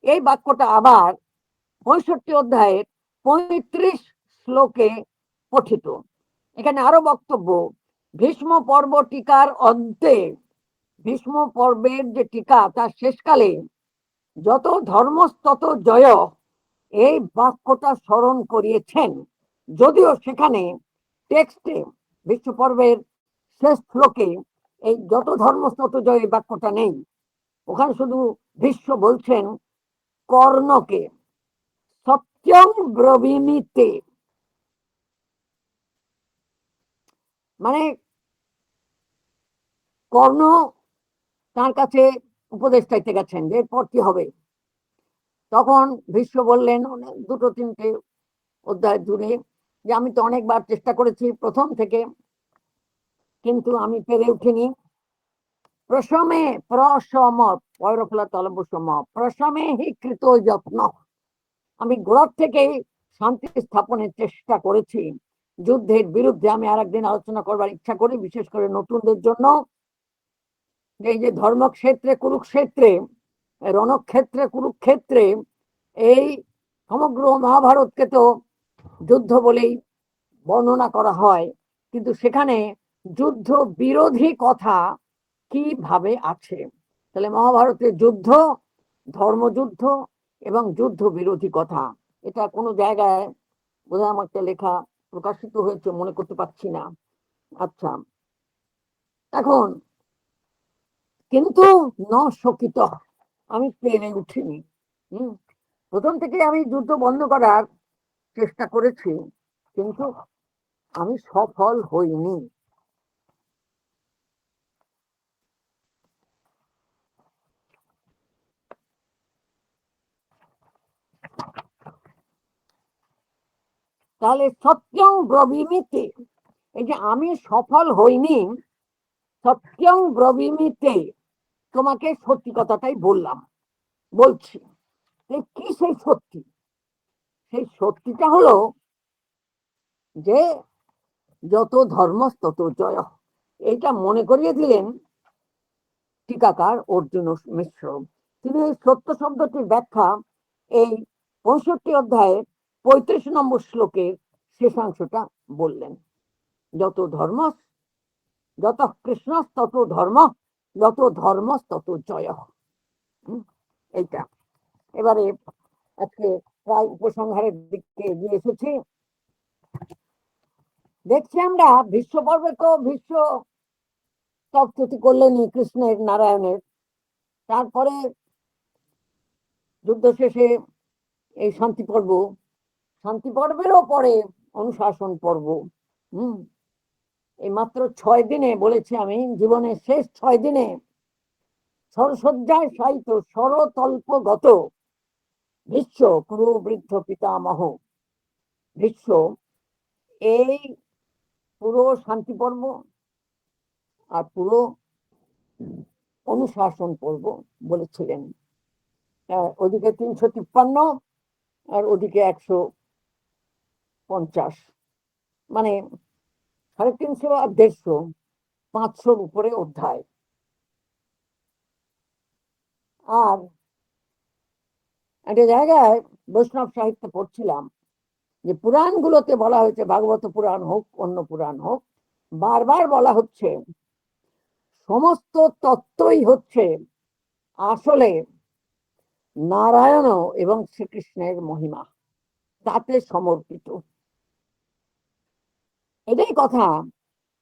এই বাক্যটা আবার 65 অধ্যায়ের 35 শ্লোকে পঠিত। এখানে আরো বক্তব্য, ভীষ্ম পর্ব টিকার অন্তে, ভীষ্ম পর্বের যে টিকা তার শেষকালে যত ধর্ম তত জয়, এই বাক্যটা স্মরণ করিয়েছেন। যদিও সেখানে টেক্সটে ভীষ্ম পর্বের শেষ শ্লোকে এই যত ধর্ম তত জয় এই বাক্যটা নেই। ওখানে শুধু ভীষ্ম বলছেন কর্ণকে সত্যং ব্রবীমিতে, মানে কর্ণ তার কাছে উপদেশ চাইতে গেছেন যে এরপর কি হবে। তখন ভীষ্ম বললেন দুটো তিনটে অধ্যায় জুড়ে যে আমি তো অনেকবার চেষ্টা করেছি প্রথম থেকে, কিন্তু আমি পেরে উঠিনি। প্রশমে প্রশম পয়রফলা তলবসম প্রশমে হি কৃত যত্ন, আমি গোড়ার থেকেই শান্তি স্থাপনের চেষ্টা করেছি। যুদ্ধের বিরুদ্ধে আমি আরেকদিন আলোচনা করবার ইচ্ছা করি, বিশেষ করে নতুনদের জন্য। এই যে ধর্মক্ষেত্রে কুরুক্ষেত্রে, রণক্ষেত্রে কুরুক্ষেত্রে, এই সমগ্র মহাভারতকে তো যুদ্ধ বলেই বর্ণনা করা হয়, কিন্তু সেখানে যুদ্ধ বিরোধী কথা কিভাবে আছে। তাহলে মহাভারতের যুদ্ধ, ধর্মযুদ্ধ এবং যুদ্ধ বিরোধী কথা, এটা কোনো জায়গায় বোধহয় আমাকে লেখা প্রকাশিত হয়েছে, মনে করতে পারছি না। আচ্ছা, এখন কিন্তু ন শকিত, আমি পেরে উঠিনি। প্রথম থেকে আমি যুদ্ধ বন্ধ করার চেষ্টা করেছি, কিন্তু আমি সফল হইনি। তাহলে সত্যং ব্রবীমিতে, এই যে আমি সফল হইনি, সত্যং ব্রবীমিতে, তোমাকে সত্যি কথাটাই বলছি। কি সেই সত্যি? সেই সত্যিটা হলো যে যত ধর্ম তত জয়। এইটা মনে করিয়ে দিলেন টিকাকার অর্জুন মিশ্র। তিনি এই সত্য শব্দটির ব্যাখ্যা এই 65 অধ্যায়ের 35 নম্বর শ্লোকের শেষাংশটা বললেন। যত ধর্ম, যত কৃষ্ণ তত ধর্ম, যত ধর্ম তত জয়। এইটা এবারে আজকে প্রায় উপসংহারের দিকে এগিয়ে এসেছি। দেখছি আমরা ভীষ্ম পর্বে তো ভীষ্ম স্তবস্তুতি করলেনই কৃষ্ণের নারায়ণের, তারপরে যুদ্ধ শেষে এই শান্তি পর্ব, শান্তি পর্বেরও পরে অনুশাসন পর্ব। এই মাত্র 6 দিনে বলেছি আমি, জীবনের শেষ 6 দিনে সরসজ্জায় শায়িত সরতল্পগত ভীষ্ম কুরু বৃদ্ধ পিতামহ ভীষ্ম এই পুরো শান্তি পর্ব আর পুরো অনুশাসন পর্ব বলেছিলেন। ওদিকে 353 আর ওদিকে 150, মানে 350 আর 150, 500-র উপরে অধ্যায়। আর একটা জায়গায় বৈষ্ণব সাহিত্যে পড়ছিলাম যে পুরাণগুলোতে বলা হয়েছে, ভাগবত পুরাণ হোক অন্য পুরাণ হোক, বারবার বলা হচ্ছে সমস্ত তত্ত্বই হচ্ছে আসলে নারায়ণ এবং শ্রীকৃষ্ণের মহিমা, তাতে সমর্পিত। এটাই কথা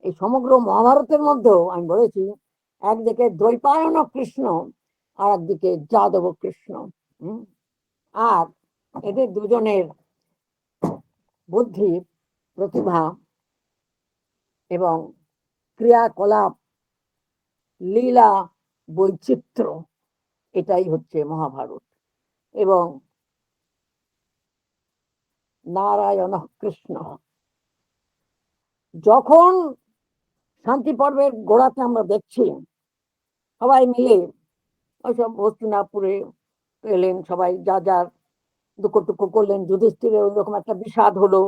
এই সমগ্র মহাভারতের মধ্যেও আমি বলেছি, একদিকে দ্বৈপায়ন কৃষ্ণ আর একদিকে যাদব কৃষ্ণ। আর এদের দুজনের বুদ্ধি, প্রতিভা এবং ক্রিয়াকলাপ, লীলা, বৈচিত্র্য, এটাই হচ্ছে মহাভারত। এবং নারায়ণ কৃষ্ণ যখন শান্তি পর্বের গোড়াতে আমরা দেখছি সবাই মিলে ওইসব হস্তিনাপুরে এলেন, সবাই যা যার দুঃখ টুক্ষ করলেন। যুধিষ্ঠিরের ওইরকম একটা বিষাদ হলো,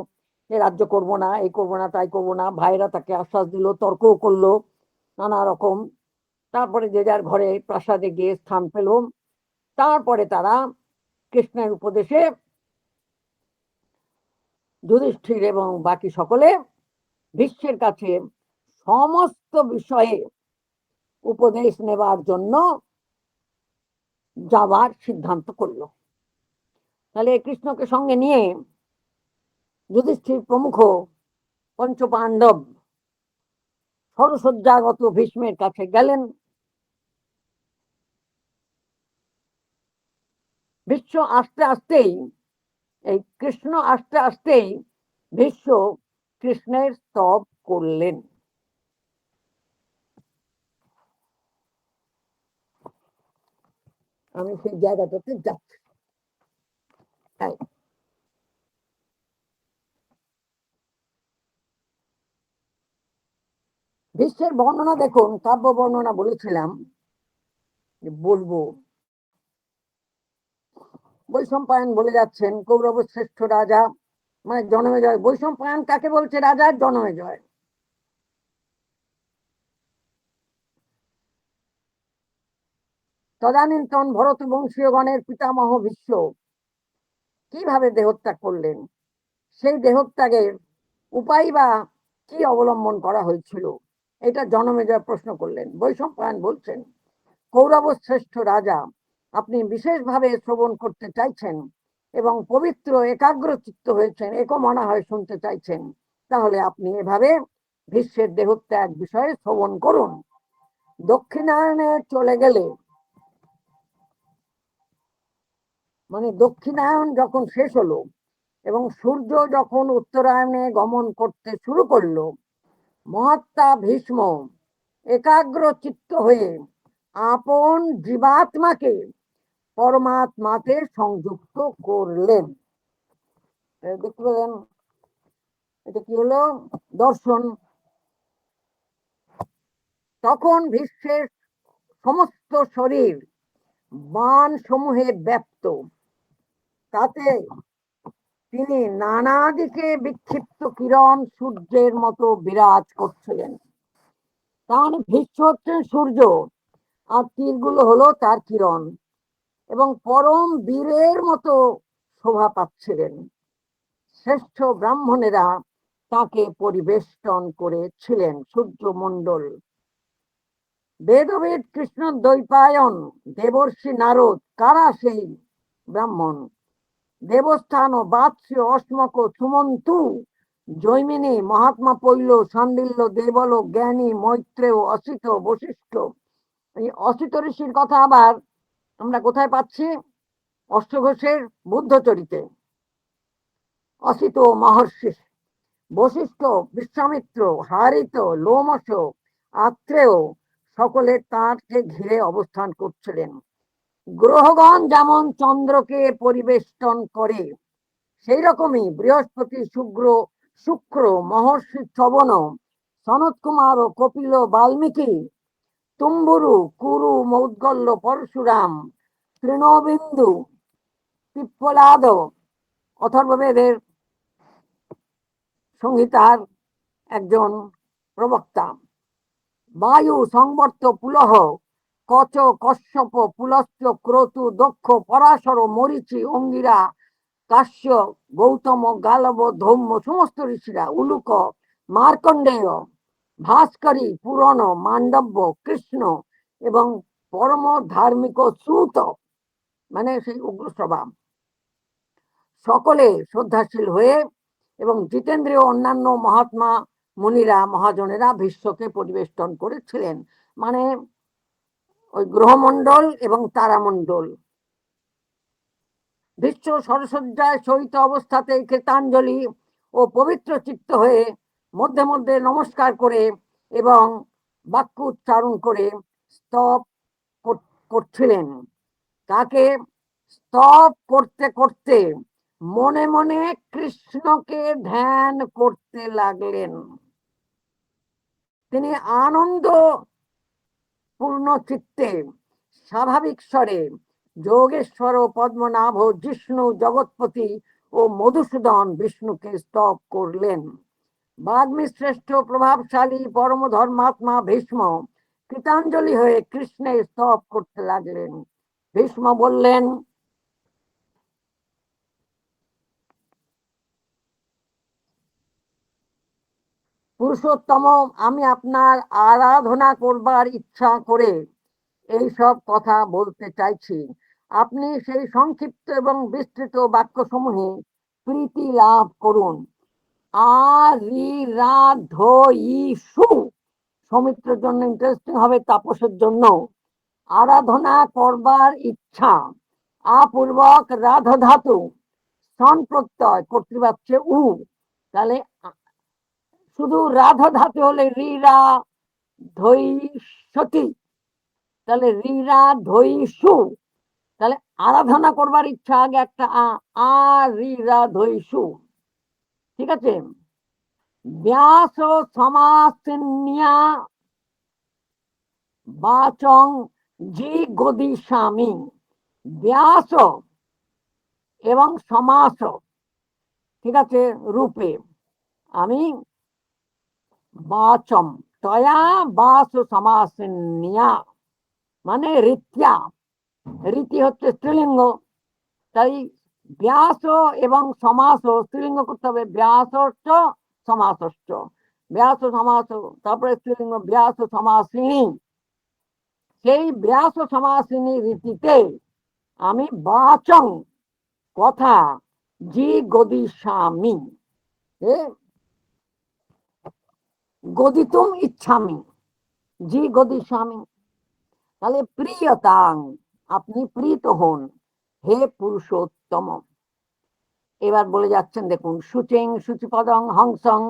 এ রাজ্য করব না, এই করবো না, তাই করবো না। ভাইরা তাকে আশ্বাস দিল, তর্কও করলো নানা রকম। তারপরে যে যার ঘরে প্রাসাদে গিয়ে স্থান পেল। তারপরে তারা কৃষ্ণের উপদেশে যুধিষ্ঠির এবং বাকি সকলে ভীষ্মের কাছে সমস্ত বিষয়ে উপদেশ নেবার জন্য যাবার সিদ্ধান্ত করলো। তাহলে কৃষ্ণকে সঙ্গে নিয়ে যুধিষ্ঠির প্রমুখ পঞ্চপাণ্ডব সরসজ্জাগত ভীষ্মের কাছে গেলেন। ভীষ্ম আস্তে আস্তেই, এই কৃষ্ণ আস্তে আস্তেই ভীষ্ম কৃষ্ণের স্তব করলেন। আমি সেই জায়গাটাতে যাচ্ছি। ভীষ্মের বর্ণনা দেখুন, কাব্য বর্ণনা বলেছিলাম বলবো। বৈশম্পায়ন বলে যাচ্ছেন কৌরব শ্রেষ্ঠ রাজা, মানে জনমেজয়। বৈশম্পায়ন কাকে বলছে? রাজা জনমেজয়। তদানীন্তন ভরত বংশীয়গণের পিতামহ ভীষ্ম কিভাবে দেহত্যাগ করলেন, সেই দেহত্যাগের উপায় বা কি অবলম্বন করা হয়েছিল, এটা জনমেজয় প্রশ্ন করলেন। বৈশম্পায়ন বলছেন, কৌরব শ্রেষ্ঠ রাজা, আপনি বিশেষভাবে শ্রবণ করতে চাইছেন এবং পবিত্র একাগ্র চিত্ত হয়েছেন, একমনা হয়ে শুনতে চাইছেন, তাহলে আপনি এভাবে ভীষ্মের দেহত্যাগ বিষয়ে শ্রবণ করুন। দক্ষিণায়নে চলে গেলে, মানে দক্ষিণায়ন যখন শেষ হলো এবং সূর্য যখন উত্তরায়ণে গমন করতে শুরু করলো, মহাত্মা ভীষ্ম একাগ্র চিত্ত হয়ে আপন জীবাত্মাকে পরমাত্মাতে সংযুক্ত করলেন। দেখতে পেলেন? এটা কি হলো? দর্শন। তখন ভীষ্মের সমস্ত শরীর বাণ সমূহে ব্যাপ্ত, তাতে তিনি নানা দিকে বিক্ষিপ্ত কিরণ সূর্যের মতো বিরাজ করছিলেন। তার ভীষ্ম হচ্ছেন সূর্য, আর তীরগুলো হলো তার কিরণ, এবং পরম বীরের মতো শোভা পাচ্ছিলেন। শ্রেষ্ঠ ব্রাহ্মণেরা তাকে পরিবেষ্টন করেছিলেন। সূর্যমণ্ডল, বেদবেদ কৃষ্ণ দ্বৈপায়ন, দেবর্ষি নারদ, কারা সেই ব্রাহ্মণ? দেবস্থান ও বাৎস্য অস্মক সুমন্তু, জৈমিনী, মহাত্মা পৈল, সান্ডিল্য, দেবল, জ্ঞানী, মৈত্রেয়, অসিত, বশিষ্ঠ। এই অসিত ঋষির কথা আবার আমরা কোথায় পাচ্ছি? অষ্টঘোষের বুদ্ধচরিতে। অসিত মহর্ষি, বশিষ্ঠ, বিশ্বামিত্র, হারিত, লোমশ, আত্রেয় সকলে তাঁকে ঘিরে অবস্থান করছিলেন। গ্রহগণ যেমন চন্দ্রকে পরিবেষ্টন করে, সেই রকমই বৃহস্পতি, শুক্র, মহর্ষি চ্যবন, সনত কুমার ও কপিল, বাল্মীকি, তুম্বুরু, কুরু, মৌদ্গল্য, পরশুরাম, তৃণবিন্দু, পিপ্পলাদ, অথর্ববেদের সংহিতার একজন প্রবক্তা, বায়ু, সংবর্ত, পুলহ, কচ, কশ্যপ, পুলস্ত্য, ক্রতু, দক্ষ, পরাশর, মরিচি, অঙ্গিরা, কাশ্য, গৌতম, গালব, ধৌম্য, সমস্ত ঋষিরা, উলুক, মার্কণ্ডেয়, ভাস্করী, পুরন, মান্ডব্য, কৃষ্ণ এবং পরম ধার্মিক সুত, মানে সেই উগ্রসভা, সকলে শ্রদ্ধাশীল হয়ে এবং জিতেন্দ্রীয় অন্যান্য মহাত্মা মুনিরা, মহাজনেরা ভীষ্মকে পরিবেষ্টন করেছিলেন। মানে ওই গ্রহমণ্ডল এবং তারামণ্ডল। ভীষ্ম সরসজ্জায় শয়িত অবস্থাতে কৃতাঞ্জলি ও পবিত্র চিত্ত হয়ে মধ্যে মধ্যে নমস্কার করে এবং বাক্য উচ্চারণ করে স্তব করছিলেন। তাকে স্তব করতে করতে মনে মনে কৃষ্ণকে ধ্যান করতে লাগলেন। তিনি আনন্দ পূর্ণ চিত্তে স্বাভাবিক স্বরে যোগেশ্বর, পদ্মনাভ, জিষ্ণু, জগৎপতি ও মধুসূদন বিষ্ণুকে স্তব করলেন। বাগ্মী শ্রেষ্ঠ প্রভাবশালী পরম ধর্মাত্মা ভীষ্ম কৃতাঞ্জলি হয়ে কৃষ্ণের স্তব করতে লাগলেন। ভীষ্ম বললেন, পুরুষোত্তম, আমি আপনার আরাধনা করবার ইচ্ছা করে এই সব কথা বলতে চাইছি। আপনি সেই সংক্ষিপ্ত এবং বিস্তৃত বাক্য সমূহে প্রীতি লাভ করুন। আরিরাধইষু, সৌমিত্রের জন্য ইন্টারেস্টিং হবে, তাপসের জন্য। আরাধনা করবার ইচ্ছা, আপূর্বক রাধ ধাতু, সন প্রত্যয়, কর্তৃবাচ্যে উ, তাহলে শুধু রাধ ধাতু হলে রিরা ধৈষতি, তাহলে রিরা ধৈষু, তাহলে আরাধনা করবার ইচ্ছা আগে একটা রিরা ধৈষু, ঠিক আছে। ব্যাস সমাসিন্যা বাচং জি গদি স্বামী, ব্যাস এবং সমাস, ঠিক আছে, রূপে আমি বাচম তয়া বাস সমাসিন্যা, মানে রীত্যা, রীতি হচ্ছে স্ত্রীলিঙ্গ, তাই ব্যাস এবং সমাস স্ত্রীলিঙ্গ করতে হবে, ব্যাসশ্চ সমাসশ্চ, ব্যাস সমাস, তারপরে স্ত্রীলিঙ্গ ব্যাস সমাসিনী। সেই ব্যাস সমাসিনী রীতিতে আমি বাচং, কথা, জি গদিষ্যামি, গদিতুম ইচ্ছামি, জি গদিষ্যামি, তাহলে প্রিয়তাং, আপনি প্রীত হন হে পুরুষোত্তম। এবার বলে যাচ্ছেন, দেখুন, শুচিং শুচিপদং হংসং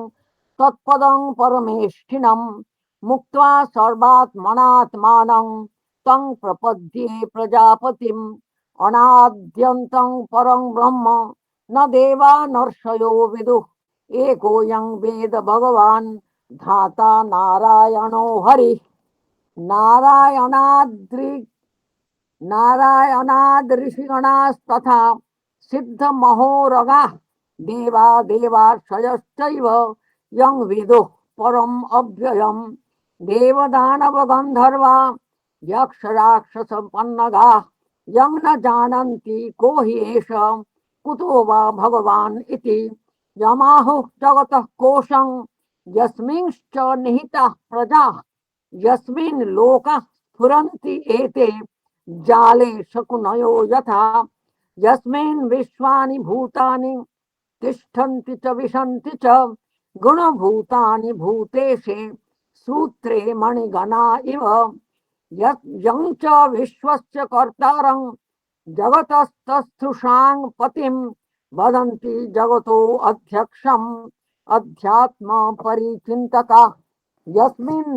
তৎপদং পরমেষ্ঠিনম মুক্ত্বা সর্বাত্মনাত্মানং তং প্রপদ্যে প্রজাপতিম অনাদ্যন্তং পরং ব্রহ্ম ন দেবা নর্ষয়ো বিদুঃ একোয়ং বেদ ভগবান ধাতা নারায়ণো হরিঃ। নারায়ণাদ ঋষিগণাস্তথা সিদ্ধ মহোরগাঃ দেবা দেবার্ষয়শ্চৈব ইয়ং বিদুঃ পরম অব্যয়ম দেবদানব গন্ধর্বা যক্ষ রাক্ষস পন্নগাঃ ইয়ং ন জানন্তি কো হি এষ কুতো বা ভগবান ইতি যমাহুঃ জগতঃ কোশং যস্মিংশ্চ নিহিতাঃ প্রজাঃ यस्मिन् लोकाः स्फुरन्ति एते जाले शकुनयो यथा यस्मिन् विश्वानि भूतानि तिष्ठन्ति च विशन्ति च गुणभूतानि भूतेषे सूत्रे मणिगणा इव यं च विश्वस्य कर्तारं जगतस्तस्थुषां पतिं वदन्ति जगतो अध्यक्षम् अध्यात्म परिचिन्तकाः यस्मिन्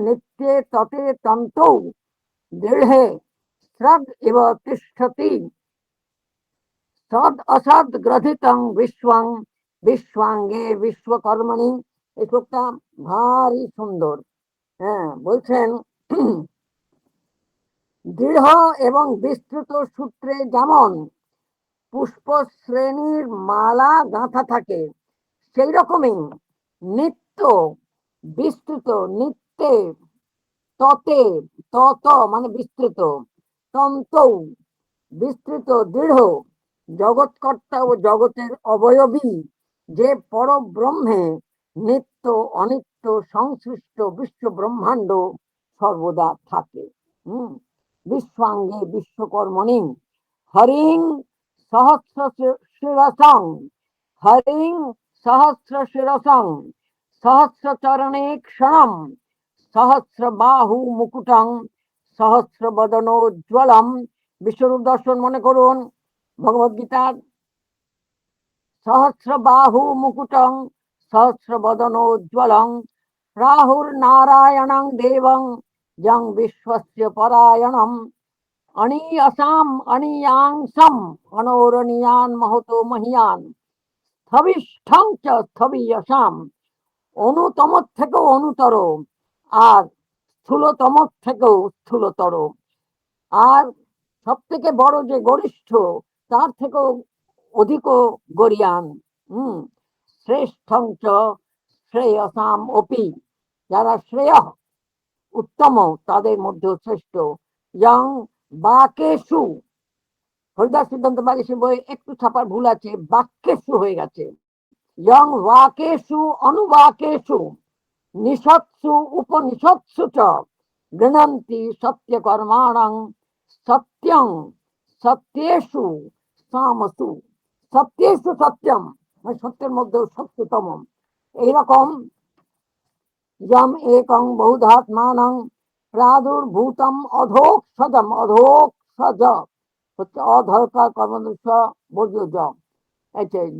नित्ये तते तन्तौ दृढे स्रग इव तिष्ठति सद असद ग्रथितं विश्वं विश्वांगे विश्वकर्मणि। এই শ্লোকটা ভারী সুন্দর। হ্যাঁ, বলছেন দৃঢ় এবং বিস্তৃত সূত্রে যেমন পুষ্প শ্রেণীর মালা গাঁথা থাকে, সেই রকমই নিত্য বিস্তৃত, নিত্যে ততে, তত মানে বিস্তৃত, তন্তৌ বিস্তৃত, দৃঢ় জগৎকর্তা ও জগতের অবয়বী যে পরব্রহ্মে নিত্য অনিত্য সংশ্লিষ্ট বিশ্ব ব্রহ্মাণ্ড সর্বদা থাকে। বিশ্বাঙ্গে বিশ্বকর্মণি হরিং সহস্র শিরসং, হরিং সহস্র শিরসং সহস্র চরণে ক্ষণম সহস্র বাহু মুকুটং সহস্র বদনোজ্জ্বলম। বিশ্বরূপ দর্শন মনে করুন ভগবদ্গীতার। সহস্র বাহু মুকুটং সহস্র বদনোজ্জ্বলং রাহুর নারায়ণং দেবং যং বিশ্বস্য পরায়ণম অনিয়সাম অনিয়াংসম অনৌরণীয়ান মহতো মহিয়ান স্থবিষ্ঠং চ স্থবিয়সাম, অনুতম থেকেও অনুতর আর স্থূলতম থেকেও স্থূলতর, আর সব থেকে বড় যে গরিষ্ঠ তার থেকেও অধিক গরিয়ান। শ্রেষ্ঠং চ শ্রেয়সাম অপি, যারা শ্রেয় উত্তম তাদের মধ্যে শ্রেষ্ঠ। ইয়ং বাকেষু, হরিদাস সিদ্ধান্ত বাগীশের বই একটু ছাপার ভুল আছে, বাক্যেষু হয়ে গেছে। ইয়ং বাকেষু অনুবাকেষু নিষৎসু উপনিষৎসু চ গৃণন্তি সত্যকর্মাণং সত্যং সত্যেষু সামসু। সত্যেষু সত্যম, সত্যের মধ্যে সত্যতম। এইরকম যম একং বহুধাত্মানং প্রাদুর্ভূতম অধোক্ষজম, অধোক্ষজ হচ্ছে অধর্কার কর্মদৃশ্য বর্জ্য জ।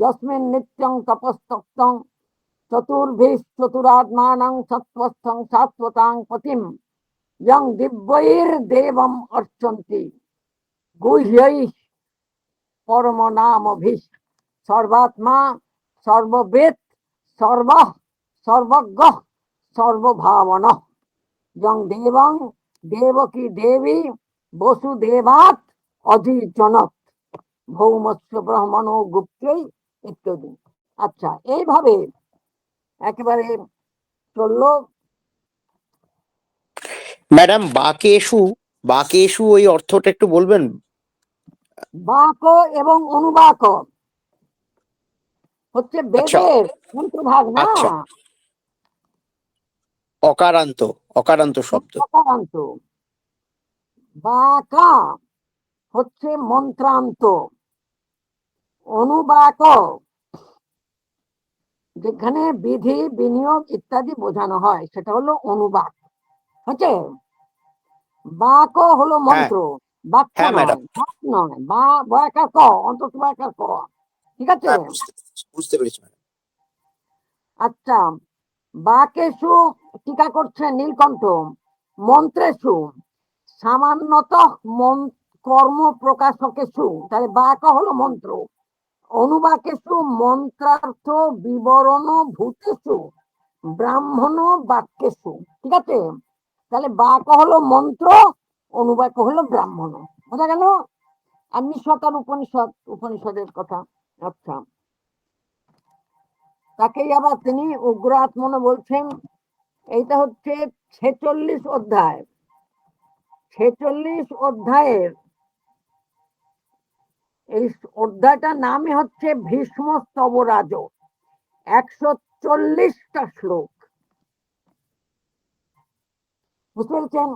যস্মিন নিত্যং তপস্তপ্তং চতুর্ভিঃ চতুরাত্মানং সত্ত্বস্থং সাত্ত্বতাং পতিম যং দিব্যৈর্দেবম অর্চন্তি গুহ্যৈঃ পরম নামভিঃ সর্বাত্মা সর্ববেদ সর্বঃ সর্বজ্ঞঃ সর্বভাবনঃ যং দেবং দেবকী দেবী বসুদেবাৎ অধিজনত ভৌমস্য ব্রহ্মণো গুপ্তৈ ইত্যাদি। আচ্ছা, এইভাবে একেবারে চললো। ম্যাডাম বাকেশু, বাকেশু ওই অর্থটা একটু বলবেন? বাক এবং অনুবাক হচ্ছে বেদের অন্তর্ভাগ না। আচ্ছা, অকারান্ত, অকারান্ত শব্দ। অকারান্ত। বাকা হচ্ছে মন্ত্রান্ত, অনুবাক যেখানে বিধি বিনিয়োগ ইত্যাদি বোঝানো হয় সেটা হলো অনুবাক। হচ্ছে বাক হলো মন্ত্র, বাক্য নয়, বাক নয়, বা বয়াকার ক, অন্তত বয়াকার ক। ঠিক আছে, বুঝতে পেরেছি। আচ্ছা, বাকেষু টিকা করছে নীলকণ্ঠ, মন্ত্রেষু সামান্যত কর্ম প্রকাশকেষু, তাহলে বাক হলো মন্ত্র, অনুবাকেষু মন্ত্রার্থ বিবরণ ভূতেষু ব্রাহ্মণ বাক্যেষু। ঠিক আছে, তাহলে বাক হলো মন্ত্র, অনুবাক হলো ব্রাহ্মণ। বোঝা গেল? আর নিঃসতার উপনিষদ, উপনিষদের কথা আচ্ছা, তাকেই আবার তিনি উগ্র আত্মনে বলছেন। এইটা হচ্ছে 46 অধ্যায়। 46 অধ্যায়ের এই অধ্যায়টার নামই হচ্ছে ভীষ্ম স্তবরাজ। 140টা শ্লোক, বুঝতে পেরেছেন?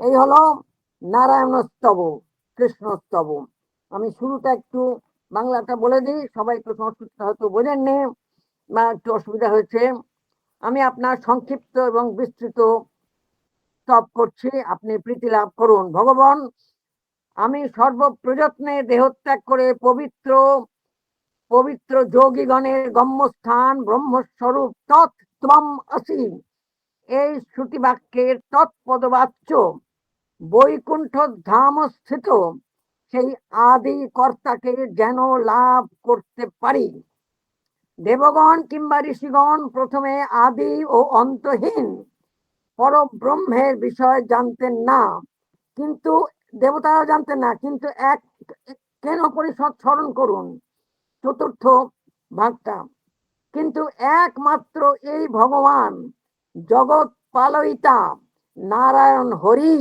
এই হলো নারায়ণ স্তব, কৃষ্ণ স্তব। আমি শুরুটা একটু বাংলাটা বলে দিই, সবাই একটু সংস্কৃতটা হয়তো বোঝেননি বা একটু অসুবিধা হয়েছে। আমি আপনার সংক্ষিপ্ত এবং বিস্তৃত স্তব করছি, আপনি প্রীতি লাভ করুন। ভগবান, আমি সর্বপ্রযত্নে দেহত্যাগ করে পবিত্র পবিত্র যোগীগণের গম্যস্থান ব্রহ্মস্বরূপ তৎ আসি এই শ্রুতি বাক্যের তৎপদবাচ্য বৈকুণ্ঠ ধাম স্থিত সেই আদি কর্তাকে যেন লাভ করতে পারি। দেবগণ কিংবা ঋষিগণ প্রথমে আদি ও অন্তহীন পরব্রহ্মের বিষয় জানতেন না, কিন্তু দেবতারা জানতেন না, কিন্তু এক কেন পরিষদ স্মরণ করুন চতুর্থ ভাগটা। কিন্তু একমাত্র এই ভগবান জগৎ পালয়িতা নারায়ণ হরি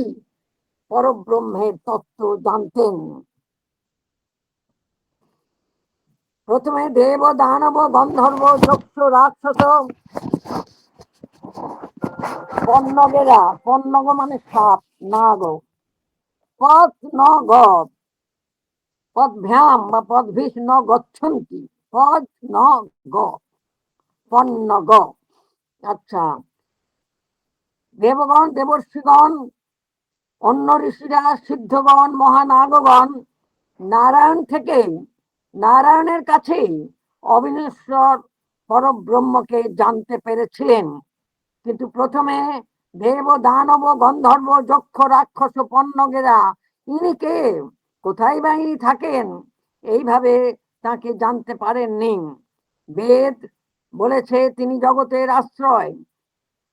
পরব্রহ্মের তত্ত্ব জানতেন। প্রথমে দেব দানব গন্ধর্ব যক্ষ রাক্ষস পন্নগেরা, পন্নগ মানে সাপ, নাগ, পথ ন গ, পদভ্যাম বা পদভিষ ন গচ্ছন্তি, পদ ন গ, পন্নগ। আচ্ছা, দেবগণ দেবর্ষিগণ অন্য ঋষিরা সিদ্ধগণ মহানাগগণ নারায়ণ থেকে নারায়ণের কাছেই অবিনশ্বর পরব্রহ্মকে জানতে পেরেছিলেন। কিন্তু প্রথমে দেব দানব গন্ধর্ব যক্ষ রাক্ষস পন্নগেরা ইনি কে, কোথায় বা ইনি থাকেন, এইভাবে তাকে জানতে পারেননি। বেদ বলেছে তিনি জগতের আশ্রয়,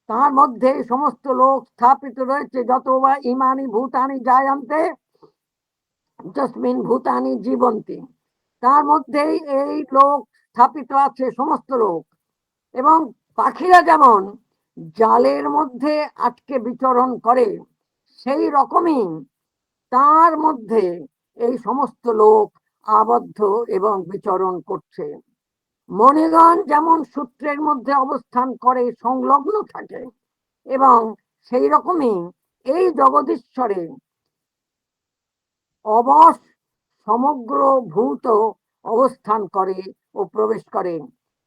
তার মধ্যে সমস্ত লোক স্থাপিত রয়েছে। যত বা ইমানি ভূতানি জায়ন্তে যস্মিন ভূতানি জীবন্তি, তার মধ্যেই এই লোক স্থাপিত আছে, সমস্ত লোক। এবং পাখিরা যেমন জালের মধ্যে আটকে বিচরণ করে, সেই রকমই তার মধ্যে এই সমস্ত লোক আবদ্ধ এবং বিচরণ করছে। মণিগণ যেমন সূত্রের মধ্যে অবস্থান করে সংলগ্ন থাকে, এবং সেই রকমই এই জগদীশ্বরে অবশ সমগ্র ভূত অবস্থান করে ও প্রবেশ করে।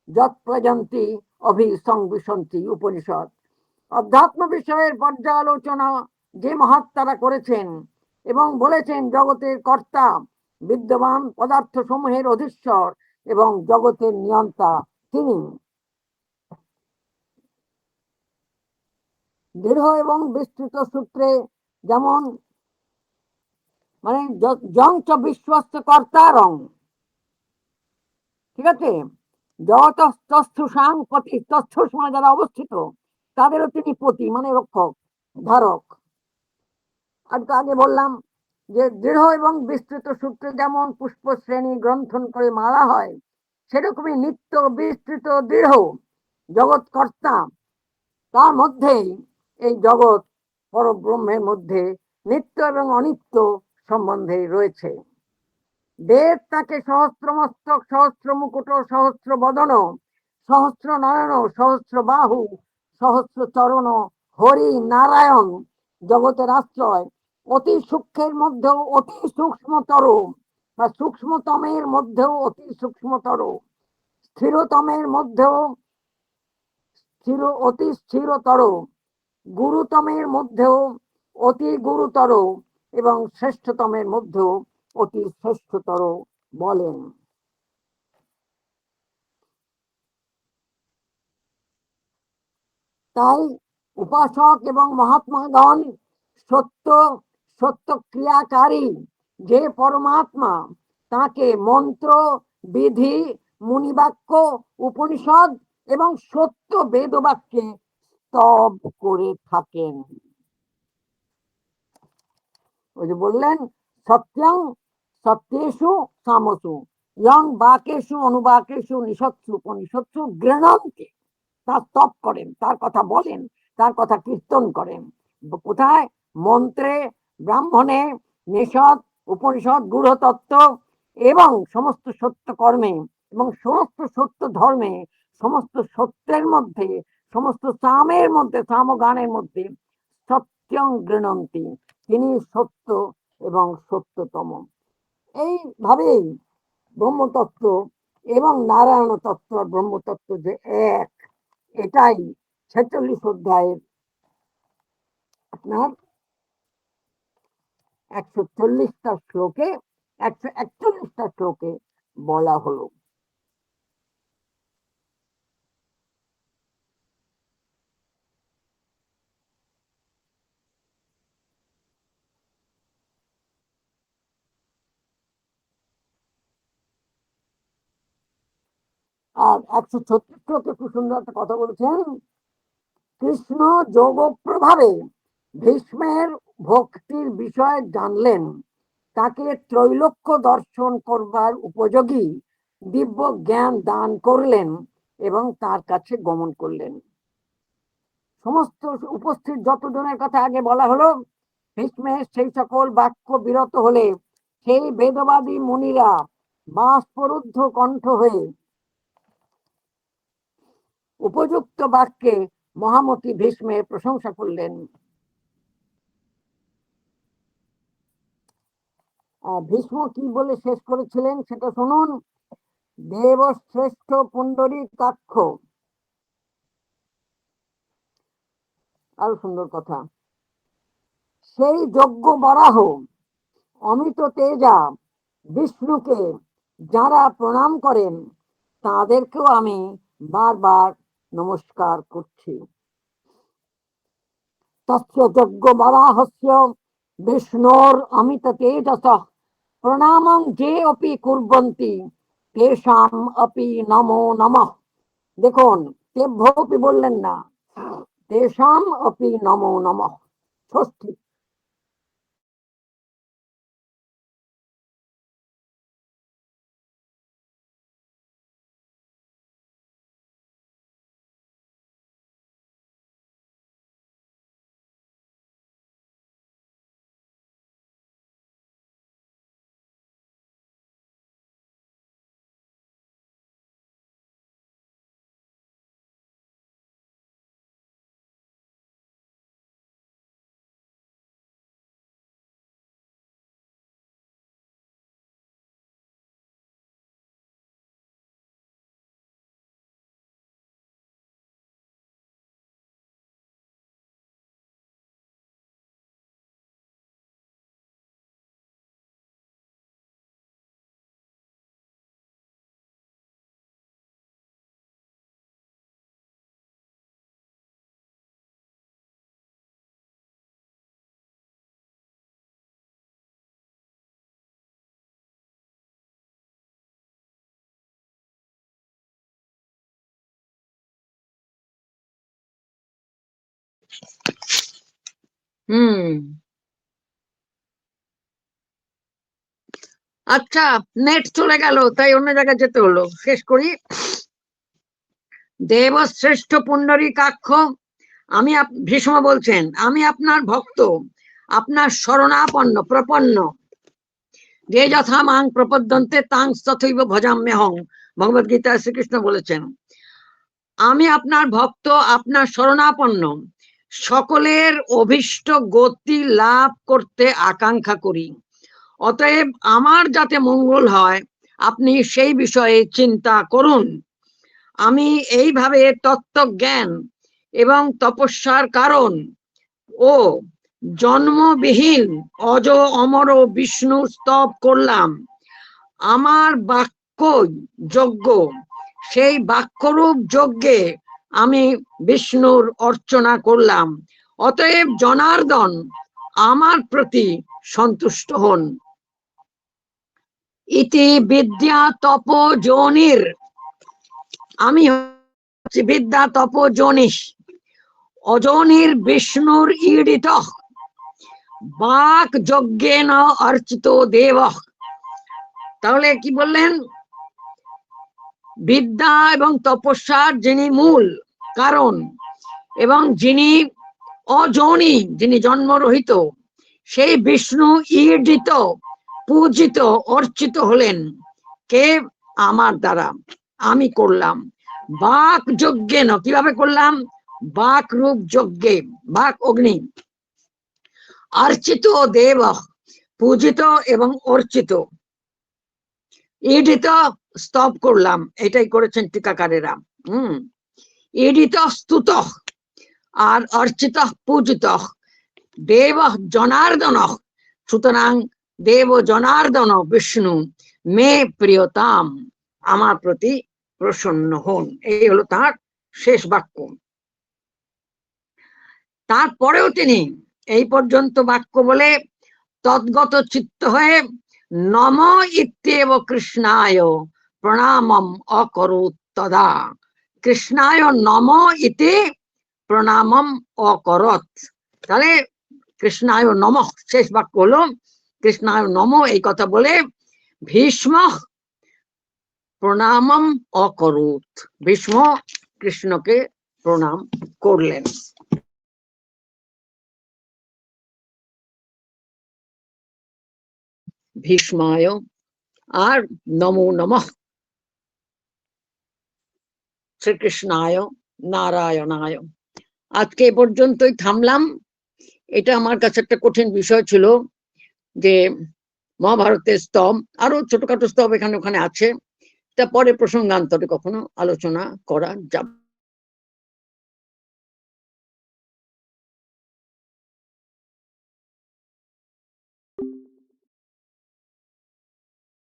যৎপ্রজন্তি অভিসংবিশন্তি উপনিষদ। অধ্যাত্ম বিষয়ের পর্যালোচনা যে মহাত্মারা করেছেন এবং বলেছেন জগতের কর্তা বিদ্যমান পদার্থ সমূহের অধীশ্বর এবং জগতের নিয়ন্তা তিনি। দৃঢ় এবং বিস্তৃত সূত্রে যেমন মানে যঞ্চ বিশ্বস্ত কর্তারং, ঠিক আছে, যতস্থুষাং পতি, তস্থুষ মানে যারা অবস্থিত তাদেরও তিনি পতি মানে রক্ষক ধারক। আর তো আগে বললাম যে দৃঢ় এবং বিস্তৃত সূত্রে যেমন পুষ্প শ্রেণী গ্রন্থন করে মালা হয়, সেরকমই নিত্য বিস্তৃত দৃঢ় জগৎ কর্তা, তার মধ্যেই এই জগৎ পরব্রহ্মের মধ্যে নিত্য এবং অনিত্য সম্বন্ধে রয়েছে। বেদ তাকে সহস্র মস্তক সহস্র মুকুট সহস্র বদন সহস্র নয়ন সহস্র বাহু সহস্র চরণ হরি নারায়ণ জগতের আশ্রয়, অতি সূক্ষ্মের মধ্যেও অতি সূক্ষ্মতর বা সূক্ষ্মতমের মধ্যেও অতি সূক্ষ্মতর, স্থিরতমের মধ্যেও অতি স্থিরতর, গুরুতমের মধ্যেও অতি গুরুতর এবং শ্রেষ্ঠতমের মধ্যেও অতি শ্রেষ্ঠতর বলেন। তাই উপাসক এবং মহাত্মাগণ সত্য সত্য ক্রিয়াকারী যে পরমাত্মা, তাকে মন্ত্র বিধি মুনিবাক্য উপনিষদ এবং সত্য বেদবাক্যে স্তব করে থাকেন। ওই যে বললেন সত্যং সত্যেষু সামসু, ইয়ং বাকেশু অনুবাকেশু নিষৎসু উপনিষৎসু গৃণন্তি, তার স্তব করেন, তার কথা বলেন, তার কথা কীর্তন করেন। কোথায়? মন্ত্রে, ব্রাহ্মণে, নিষদ, উপনিষদ, গূঢ়তত্ত্ব এবং সমস্ত সত্য কর্মে এবং সমস্ত সত্য ধর্মে, সমস্ত সত্যের মধ্যে, সমস্ত সামের মধ্যে, সামগানের মধ্যে সত্যং গৃণন্তি, তিনি সত্য এবং সত্যতম। এইভাবেই ব্রহ্মতত্ত্ব এবং নারায়ণ তত্ত্ব আর ব্রহ্মতত্ত্ব যে এক, এটাই 46 অধ্যায়ের আপনার 140টা শ্লোকে, 141টা শ্লোকে বলা হলো। আর 136 শ্লোকে খুব সুন্দর একটা কথা বলেছেন, কৃষ্ণ যোগ প্রভাবে ভীষ্মের ভক্তির বিষয় জানলেন, তাকে ত্রৈলোক্য দর্শন করবার উপযোগী দিব্য জ্ঞান দান করলেন এবং তার কাছে গমন করলেন। সমস্ত উপস্থিত যতজনের কথা আগে বলা হলো, ভীষ্মের সেই সকল বাক্য বিরত হলে সেই বেদবাদী মুনিরা বাষ্পরুদ্ধ কণ্ঠ হয়ে উপযুক্ত বাক্যে মহামতি ভীষ্মের প্রশংসা করলেন। ভীষ্ম কি বলে শেষ করেছিলেন সেটা শুনুন। দেবশ্রেষ্ঠ পুণ্ডরীকাক্ষ, আরো সুন্দর কথা, সেই যজ্ঞ বরাহ অমিত তেজা বিষ্ণুকে যারা প্রণাম করেন তাদেরকেও আমি বারবার নমস্কার করছি। তস্য যজ্ঞ বরাহস্য বিষ্ণুর অমিত তেজসঃ প্রণামং যে অপি কুর্বন্তি তেষাম অপি নমো নমঃ। দেখুন, তেভ্যপি বললেন না, তেষাম অপি নমো নমঃ। ষষ্ঠী। আচ্ছা, নেট চলে গেল, তাই অন্য জায়গায় যেতে হলো। শেষ করি। দেবশ্রেষ্ঠ পুণ্ডরীকাক্ষ, আমি ভীষ্ম বলছেন, আমি আপনার ভক্ত, আপনার শরণাপন্ন প্রপন্ন, যে যথা মাং প্রপদ্যন্তে তাং তথৈব ভজাম্যহং, ভগবদ গীতায় শ্রীকৃষ্ণ বলেছেন, আমি আপনার ভক্ত, আপনার শরণাপন্ন, সকলের অভীষ্ট গতি লাভ করতে আকাঙ্ক্ষা করি, অতএব আমার যাতে মঙ্গল হয় আপনি সেই বিষয়ে চিন্তা করুন। আমি এইভাবে তত্ত্বজ্ঞান এবং তপস্যার কারণ ও জন্মবিহীন অজ অমর বিষ্ণু স্তব করলাম। আমার বাক্য যজ্ঞ, সেই বাক্যরূপ যজ্ঞে আমি বিষ্ণুর অর্চনা করলাম। অতএব জনার্দন আমার প্রতি সন্তুষ্ট হন। ইতি বিদ্যা তপ যোনির, আমি হচ্ছি বিদ্যা তপ যোনিস, অযোনির বিষ্ণুর ঈড়িত, বাক যজ্ঞেন অর্চিত দেব। তাহলে কি বললেন? বিদ্যা এবং তপস্যার যিনি মূল কারণ এবং যিনি অযৌনি, যিনি জন্মরহিত, সেই বিষ্ণু ঈর্ষিত, পূজিত, অর্চিত হলেন কে? আমার দ্বারা, আমি করলাম। বাক যজ্ঞে না, কিভাবে করলাম? বাক রূপ যজ্ঞে, বাক অগ্নি। অর্চিত দেব, পূজিত এবং অর্চিত। ঈডিত, স্তব করলাম, এটাই করেছেন টিকাকারেরা। ঈডিত স্তুত আর অর্চিত পূজিত। দেব জনার্দন, সুতরাং দেব জনার্দন বিষ্ণু মে প্রিয়তাম, আমার প্রতি প্রসন্ন হন। এই হলো তার শেষ বাক্য। তারপরেও তিনি এই পর্যন্ত বাক্য বলে তদ্গত চিত্ত হয়ে নম ইত্যেব কৃষ্ণায় প্রণামম অকরোৎ তদা। কৃষ্ণায় নম ইতি প্রণামম অকরত। তাহলে কৃষ্ণায় নম, শেষ বাক্য হলো কৃষ্ণায় নম, এই কথা বলে ভীষ্ম প্রণামম অকরোৎ, ভীষ্ম কৃষ্ণকে প্রণাম করলেন। ভীষ্মায় আর নমো নমঃ শ্রীকৃষ্ণায় নারায়ণায়। আজকে এ পর্যন্তই থামলাম। এটা আমার কাছে একটা কঠিন বিষয় ছিল যে মহাভারতের স্তব, আরো ছোটখাটো স্তব এখানে ওখানে আছে, তা পরে প্রসঙ্গান্তরে কখনো আলোচনা করা যাবে।